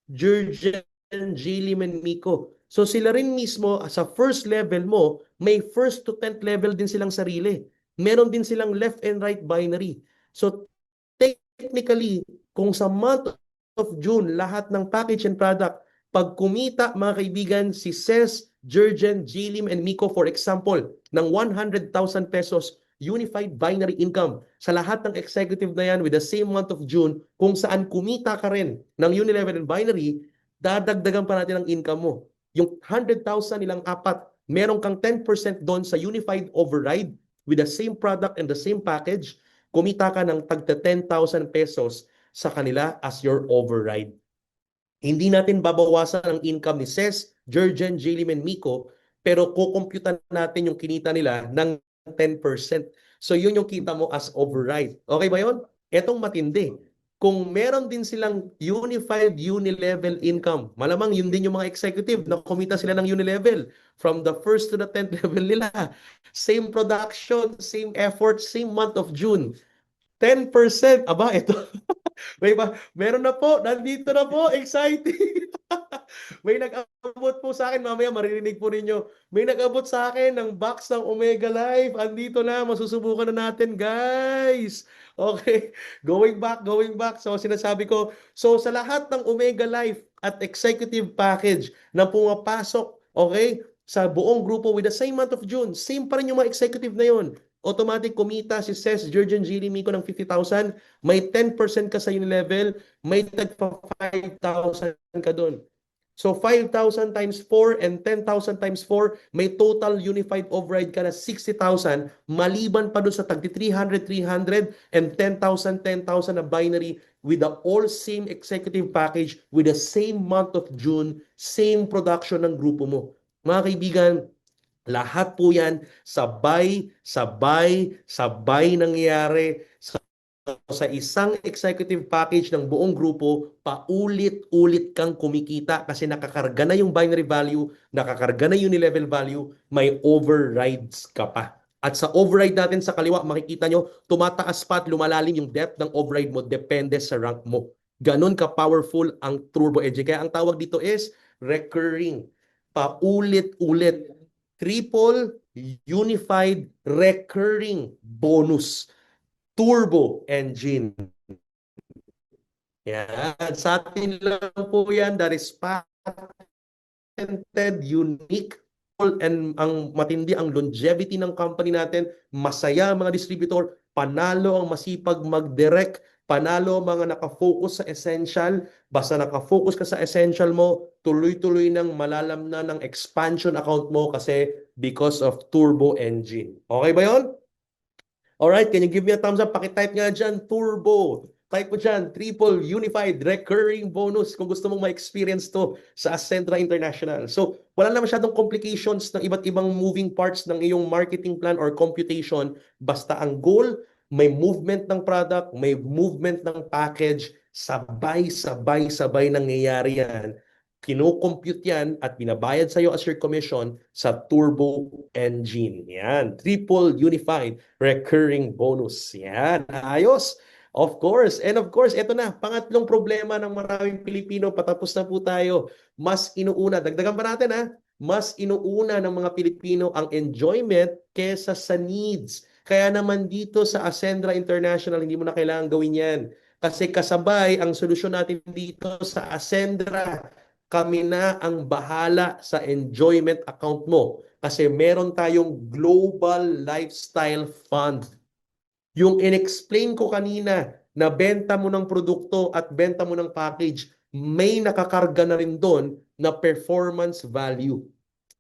Jurgen, Jaylin, and Miko. So sila rin mismo, sa first level mo, may first to 10th level din silang sarili. Meron din silang left and right binary. So technically, kung sa month of June, lahat ng package and product, pag kumita mga kaibigan, si Ces, Jurgen, Jaylin, and Miko, for example, ng 100,000 pesos unified binary income sa lahat ng executive na yan with the same month of June, kung saan kumita ka rin ng unilevel and binary, dadagdagan pa natin ang income mo. Yung 100,000 nilang apat, meron kang 10% doon sa unified override with the same product and the same package, kumita ka ng tagta 10,000 pesos sa kanila as your override. Hindi natin babawasan ang income ni Ces, Jurgen, Jaylin, and Miko, pero kukumputan natin yung kinita nila ng 10%. So yun yung kita mo as override. Okay ba yun? Etong matindi. Kung meron din silang unified unilevel income, malamang yun din yung mga executive na kumita sila ng unilevel from the first to the 10th level nila. Same production, same effort, same month of June. 10%. Aba, ito. Meron na po. Nandito na po. Exciting. May nag-abot po sa akin. Mamaya maririnig po ninyo. May nag-abot sa akin ng box ng Omega Life. Andito na. Masusubukan na natin, guys. Okay. Going back, going back. So, sinasabi ko, so sa lahat ng Omega Life at executive package na pumapasok, okay, sa buong grupo with the same month of June, same pa rin yung mga executive na yun. Automatic kumita si Ces, Jurgen, Jilly, Miko ng 50,000, may 10% ka sa unilevel, may tagpa 5,000 ka doon. So 5,000 times 4 and 10,000 times 4, may total unified override ka na 60,000, maliban pa doon sa tagti 300, 300, and 10,000, 10,000 na binary with the all same executive package with the same month of June, same production ng grupo mo. Mga kaibigan, lahat po yan sabay, sabay, sabay nangyayari sa isang executive package ng buong grupo, paulit-ulit kang kumikita kasi nakakarga na yung binary value, nakakarga na yung unilevel value, may overrides ka pa. At sa override natin sa kaliwa, makikita nyo, tumataas pa at lumalalim yung depth ng override mo, depende sa rank mo. Ganon ka-powerful ang turbo engine. Kaya ang tawag dito is recurring. Paulit-ulit. Triple unified recurring bonus turbo engine. Yan. Sa atin lang po yan. That is patented, unique, and ang matindi ang longevity ng company natin. Masaya mga distributor. Panalo ang masipag mag-direct. Panalo ang mga nakafocus sa essential. Basta nakafocus ka sa essential mo, tuloy-tuloy nang malalam na ng expansion account mo kasi because of turbo engine. Okay ba yon? Alright, can you give me a thumbs up? Pakitype nga dyan, turbo. Type mo dyan, triple unified recurring bonus kung gusto mong ma-experience to sa Ascentra International. So, wala na masyadong complications ng iba't ibang moving parts ng iyong marketing plan or computation. Basta ang goal, may movement ng product, may movement ng package, sabay-sabay-sabay nangyayari yan. Kino-compute yan at binabayad sa'yo as your commission sa turbo engine. Yan. Triple unified recurring bonus. Yan. Ayos. Of course. And of course, eto na. Pangatlong problema ng maraming Pilipino. Patapos na po tayo. Mas inuuna. Dagdagan pa natin ha. Mas inuuna ng mga Pilipino ang enjoyment kesa sa needs. Kaya naman dito sa Ascendra International, hindi mo na kailangan gawin yan. Kasi kasabay ang solusyon natin dito sa Ascendra, kami na ang bahala sa enjoyment account mo. Kasi meron tayong Global Lifestyle Fund. Yung in-explain ko kanina na benta mo ng produkto at benta mo ng package, may nakakarga na rin doon na performance value.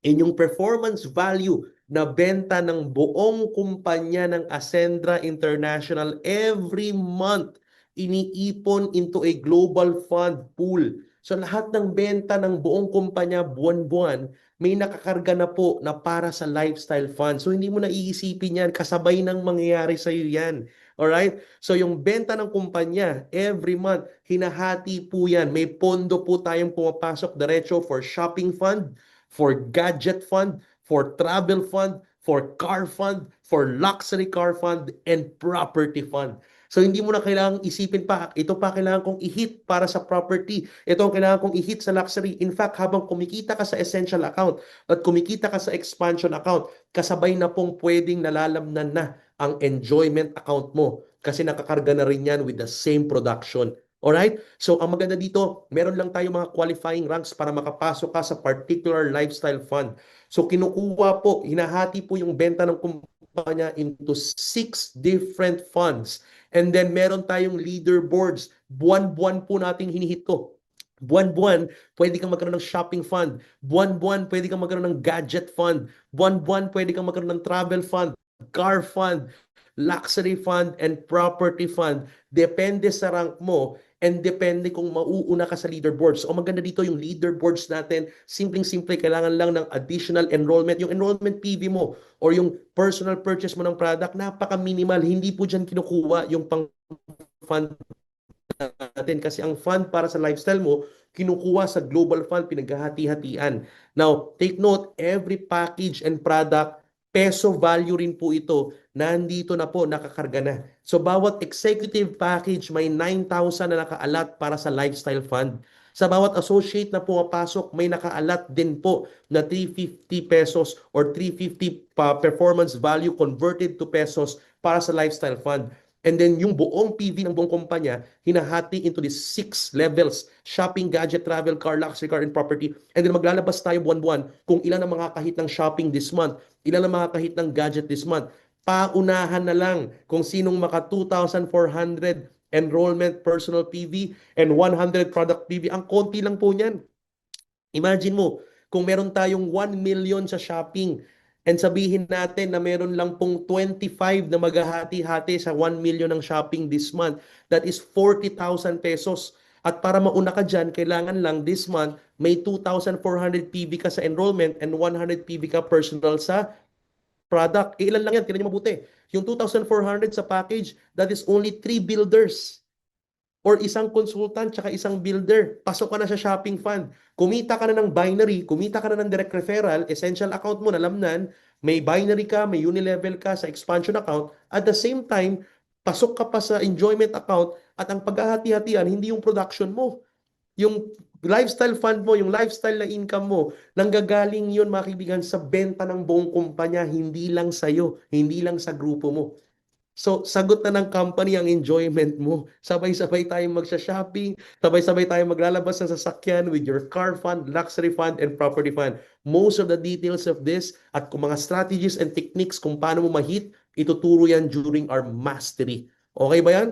And yung performance value na benta ng buong kumpanya ng Ascendra International every month, iniipon into a global fund pool. So lahat ng benta ng buong kumpanya buwan-buwan, may nakakarga na po na para sa lifestyle fund. So hindi mo na iisipin yan, kasabay ng mangyayari sa iyo yan. Alright? So yung benta ng kumpanya, every month, hinahati po yan. May pondo po tayong pumapasok diretso for shopping fund, for gadget fund, for travel fund, for car fund, for luxury car fund, and property fund. So hindi mo na kailangang isipin pa, ito pa kailangan kong i-hit para sa property, ito ang kailangan kong i-hit sa luxury. In fact, habang kumikita ka sa essential account at kumikita ka sa expansion account, kasabay na pong pwedeng nalalamnan na ang enjoyment account mo kasi nakakarga na rin yan with the same production. Alright? So, ang maganda dito, meron lang tayo mga qualifying ranks para makapasok ka sa particular lifestyle fund. So, kinukuha po, hinahati po yung benta ng kumpanya into 6 different funds. And then, meron tayong leaderboards. Buwan-buwan po nating hinihit to. Buwan-buwan, pwede kang magkaroon ng shopping fund. Buwan-buwan, pwede kang magkaroon ng gadget fund. Buwan-buwan, pwede kang magkaroon ng travel fund, car fund, luxury fund, and property fund. Depende sa rank mo and depende kung mauuna ka sa leaderboards. O maganda dito yung leaderboards natin, simpleng-simple, kailangan lang ng additional enrollment. Yung enrollment PV mo or yung personal purchase mo ng product, napaka-minimal. Hindi po dyan kinukuha yung pang-fund natin kasi ang fund para sa lifestyle mo, kinukuha sa global fund, pinaghahati-hatian. Now, take note, every package and product, peso value rin po ito, nandito na po, nakakarga na. So, bawat executive package may 9,000 na nakaalat para sa lifestyle fund. Sa bawat associate na pumapasok, may nakaalat din po na 350 pesos or 350 performance value converted to pesos para sa lifestyle fund. And then yung buong PV ng buong kumpanya, hinahati into these 6 levels. Shopping, gadget, travel, car, luxury car, and property. And then maglalabas tayo buwan-buwan kung ilan ang makakahit ng shopping this month, ilan ang makakahit ng gadget this month. Paunahan na lang kung sinong maka 2,400 enrollment personal PV and 100 product PV. Ang konti lang po niyan. Imagine mo, kung meron tayong 1 million sa shopping, and sabihin natin na meron lang pong 25 na maghahati-hati sa 1 million ng shopping this month, that is 40,000 pesos. At para mauna ka dyan, kailangan lang this month, may 2,400 PV ka sa enrollment and 100 PV ka personal sa product. Ilan lang yan, tingnan nyo mabuti. Yung 2,400 sa package, that is only 3 builders or isang consultant tsaka isang builder. Pasok ka na sa shopping fund. Kumita ka na ng binary, kumita ka na ng direct referral, essential account mo, nalamnan, may binary ka, may unilevel ka sa expansion account. At the same time, pasok ka pa sa enjoyment account at ang paghahati-hatian, hindi yung production mo. Yung lifestyle fund mo, yung lifestyle na income mo, nanggagaling yun, mga kaibigan, sa benta ng buong kumpanya, hindi lang sa'yo, hindi lang sa grupo mo. So, sagot na ng company ang enjoyment mo. Sabay-sabay tayong magsha-shopping, sabay-sabay tayong maglalabas ng sasakyan with your car fund, luxury fund, and property fund. Most of the details of this at kung mga strategies and techniques kung paano mo ma-hit, ituturo yan during our mastery. Okay ba yan?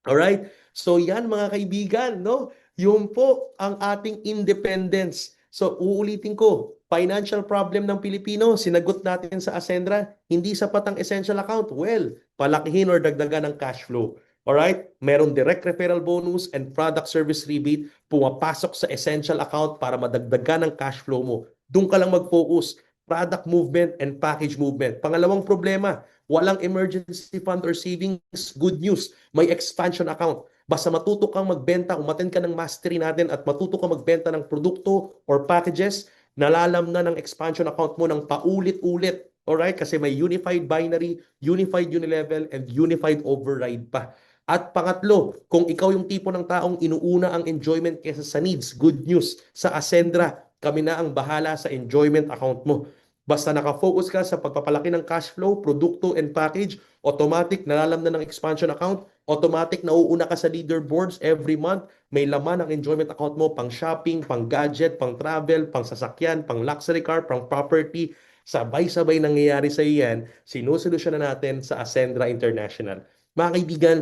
Alright? So, yan mga kaibigan, no? Yun po ang ating independence. So, uulitin ko, financial problem ng Pilipino, sinagot natin sa Ascendra, hindi sapat ang essential account. Well, palakihin or dagdagan ng cash flow. Alright? Meron direct referral bonus and product service rebate pumapasok sa essential account para madagdagan ang cash flow mo. Doon ka lang mag-focus. Product movement and package movement. Pangalawang problema, walang emergency fund or savings. Good news, may expansion account. Basta matuto kang magbenta, umattend ka ng mastery natin at matuto kang magbenta ng produkto or packages, nalalam na ng expansion account mo ng paulit-ulit. Alright? Kasi may unified binary, unified unilevel, and unified override pa. At pangatlo, kung ikaw yung tipo ng taong inuuna ang enjoyment kaysa sa needs, good news, sa Ascendra, kami na ang bahala sa enjoyment account mo. Basta nakafocus ka sa pagpapalaki ng cash flow, produkto, and package, automatic nalalam na ng expansion account, automatic nauuna ka sa leaderboards every month, may laman ang enjoyment account mo pang shopping, pang gadget, pang travel, pang sasakyan, pang luxury car, pang property. Sabay-sabay nangyayari sa iyan, sinusolusyon na natin sa Ascendra International. Mga kaibigan,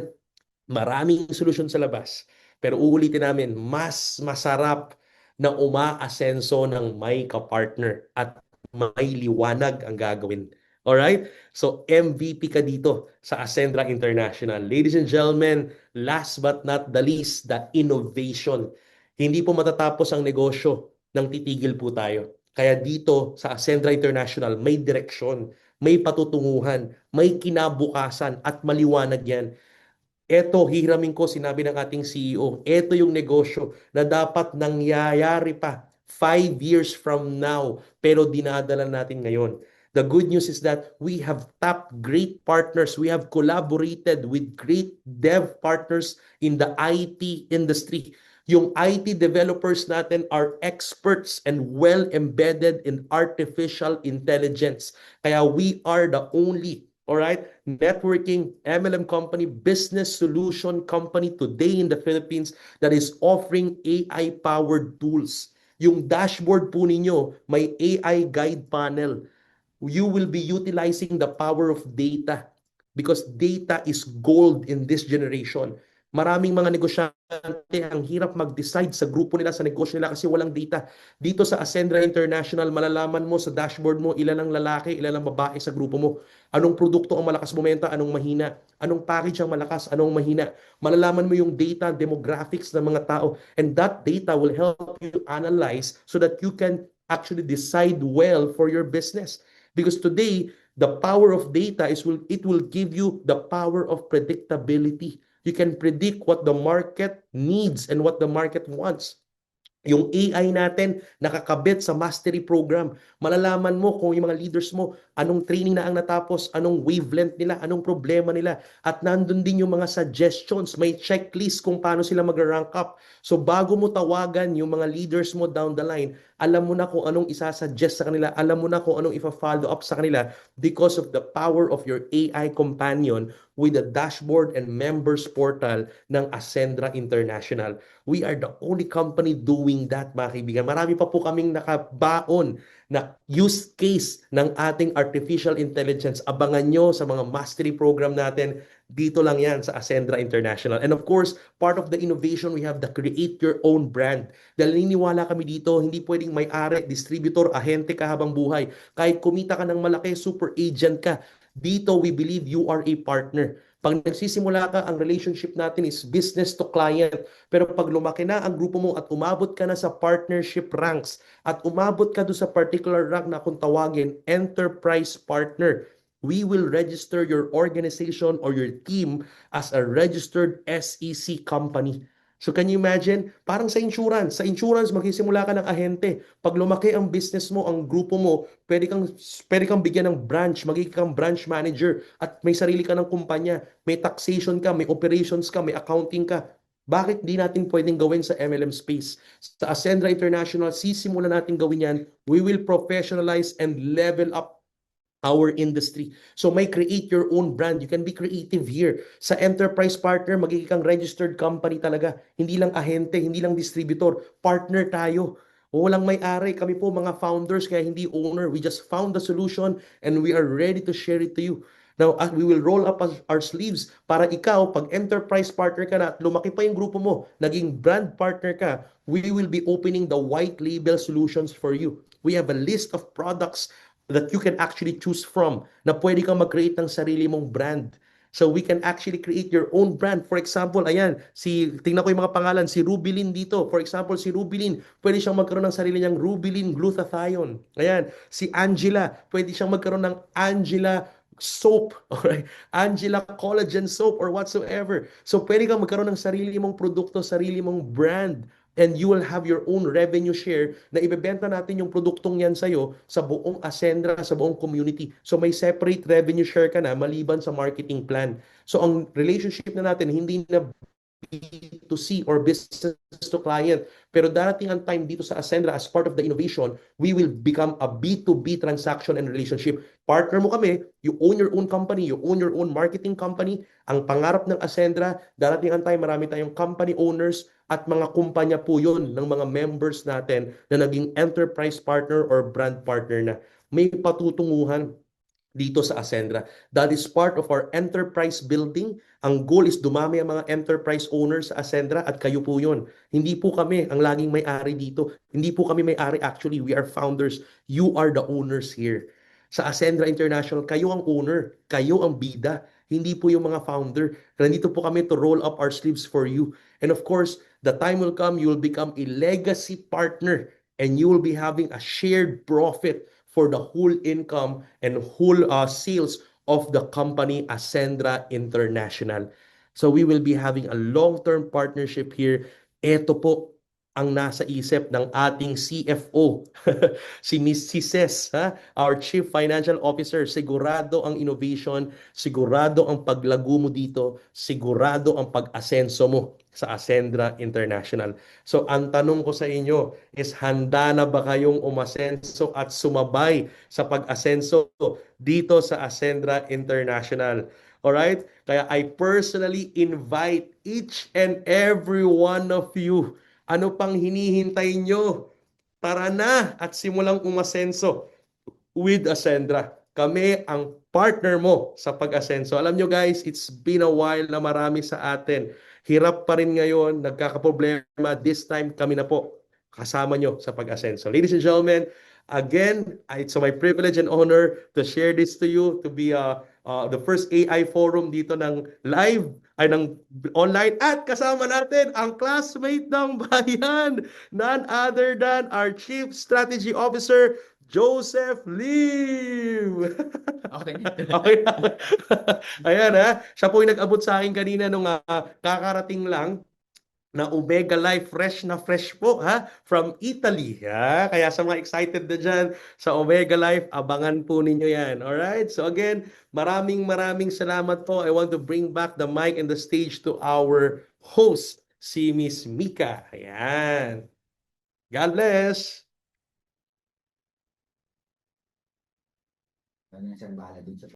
maraming solusyon sa labas. Pero uulitin namin, mas masarap na umaasenso ng may kapartner at may liwanag ang gagawin. Alright? So, MVP ka dito sa Ascendra International. Ladies and gentlemen, last but not the least, the innovation. Hindi po matatapos ang negosyo nang titigil po tayo. Kaya dito sa Ascendra International, may direksyon, may patutunguhan, may kinabukasan at maliwanag yan. Eto, hihiramin ko, sinabi ng ating CEO, eto yung negosyo na dapat nangyayari pa 5 years from now, pero dinadala natin ngayon. The good news is that we have tapped great partners. We have collaborated with great dev partners in the IT industry. Yung IT developers natin are experts and well embedded in artificial intelligence. Kaya we are the only, all right, networking MLM company, business solution company today in the Philippines that is offering AI-powered tools. Yung dashboard po ninyo, may AI guide panel. You will be utilizing the power of data because data is gold in this generation. Maraming mga negosyante ang hirap mag-decide sa grupo nila, sa negosyo nila kasi walang data. Dito sa Ascendra International, malalaman mo sa dashboard mo ilan ang lalaki, ilan ang babae sa grupo mo. Anong produkto ang malakas bumenta, anong mahina. Anong package ang malakas, anong mahina. Malalaman mo yung data, demographics ng mga tao. And that data will help you analyze so that you can actually decide well for your business. Because today, the power of data it will give you the power of predictability. You can predict what the market needs and what the market wants. Yung AI natin nakakabit sa mastery program. Malalaman mo kung yung mga leaders mo, anong training na ang natapos, anong wavelength nila, anong problema nila. At nandun din yung mga suggestions, may checklist kung paano sila mag-rank up. So bago mo tawagan yung mga leaders mo down the line, alam mo na kung anong isasuggest sa kanila, alam mo na kung anong ifa-follow up sa kanila because of the power of your AI companion with the dashboard and members portal ng Ascendra International. We are the only company doing that, mga kaibigan. Marami pa po kaming nakabaon na use case ng ating artificial intelligence. Abangan nyo sa mga mastery program natin. Dito lang yan sa Ascendra International. And of course, part of the innovation, we have the create your own brand. Dahil naniniwala kami dito, hindi pwedeng may-ari, distributor, ahente ka habang buhay. Kahit kumita ka ng malaki, super agent ka. Dito, we believe you are a partner. Pag nagsisimula ka, ang relationship natin is business to client. Pero pag lumaki na ang grupo mo at umabot ka na sa partnership ranks at umabot ka doon sa particular rank na kung tawagin, enterprise partner, we will register your organization or your team as a registered SEC company. So can you imagine? Parang sa insurance. Sa insurance, magsisimula ka ng ahente. Pag lumaki ang business mo, ang grupo mo, pwede kang bigyan ng branch, magiging kang branch manager, at may sarili ka ng kumpanya, may taxation ka, may operations ka, may accounting ka. Bakit di natin pwedeng gawin sa MLM space? Sa Ascendra International, sisimula natin gawin yan. We will professionalize and level up our industry. So may create your own brand. You can be creative here. Sa enterprise partner, magiging kang registered company talaga. Hindi lang ahente, hindi lang distributor. Partner tayo. Walang may-ari. Kami po mga founders, kaya hindi owner. We just found the solution and we are ready to share it to you. Now, we will roll up our sleeves para ikaw, pag enterprise partner ka na at lumaki pa yung grupo mo, naging brand partner ka, we will be opening the white label solutions for you. We have a list of products that you can actually choose from na pwede kang mag-create ng sarili mong brand. So we can actually create your own brand. For example, ayan, tingnan ko yung mga pangalan, si Rubilin dito. For example, si Rubilin, pwede siyang magkaroon ng sarili niyang Rubilin Glutathione. Ayan, si Angela, pwede siyang magkaroon ng Angela soap, alright? Angela collagen soap or whatsoever. So pwede kang magkaroon ng sarili mong produkto, sarili mong brand. And you will have your own revenue share na ibebenta natin yung produktong yan sa'yo sa buong Ascendra, sa buong community. So may separate revenue share ka na maliban sa marketing plan. So ang relationship na natin, hindi na B2C or business to client. Pero darating ang time dito sa Ascendra as part of the innovation, we will become a B2B transaction and relationship. Partner mo kami, you own your own company, you own your own marketing company. Ang pangarap ng Ascendra, darating ang time, marami tayong company owners at mga kumpanya po yun ng mga members natin na naging enterprise partner or brand partner na. May patutunguhan dito sa Ascendra. That is part of our enterprise building. Ang goal is dumami ang mga enterprise owners sa Ascendra at kayo po yun. Hindi po kami ang laging may-ari dito. Hindi po kami may-ari actually. We are founders. You are the owners here. Sa Ascendra International, kayo ang owner. Kayo ang bida. Hindi po yung mga founder. Nandito po kami to roll up our sleeves for you. And of course, the time will come, you will become a legacy partner and you will be having a shared profit for the whole income and whole sales of the company Ascendra International. So we will be having a long-term partnership here. Ito po ang nasa isip ng ating CFO, si Miss Cises, ha? Our Chief Financial Officer. Sigurado ang innovation, sigurado ang paglago mo dito, sigurado ang pag-asenso mo sa Ascendra International. So ang tanong ko sa inyo is handa na ba kayong umasenso at sumabay sa pag-asenso dito sa Ascendra International? Alright? Kaya I personally invite each and every one of you. Ano pang hinihintay nyo? Tara na at simulang umasenso with Ascendra. Kami ang partner mo sa pag-asenso. Alam nyo guys, it's been a while na marami sa atin. Hirap pa rin ngayon, nagkakaproblema. This time kami na po kasama nyo sa pag-asenso. Ladies and gentlemen, again, it's my privilege and honor to share this to you, to be the first AI forum dito ng live, ay ng online. At kasama natin ang classmate ng bayan, none other than our Chief Strategy Officer, Joseph Lim!
Okay.
Okay. Ayan ha. Siya po yung nag-abot sa akin kanina nung kakarating lang na Omega Life fresh po ha from Italy. Ha? Kaya sa mga excited na dyan sa Omega Life, abangan po ninyo yan. Alright? So again, maraming salamat po. I want to bring back the mic and the stage to our host, si Miss Mika. Ayan. God bless!
Ano yan, sir, bahala dun sa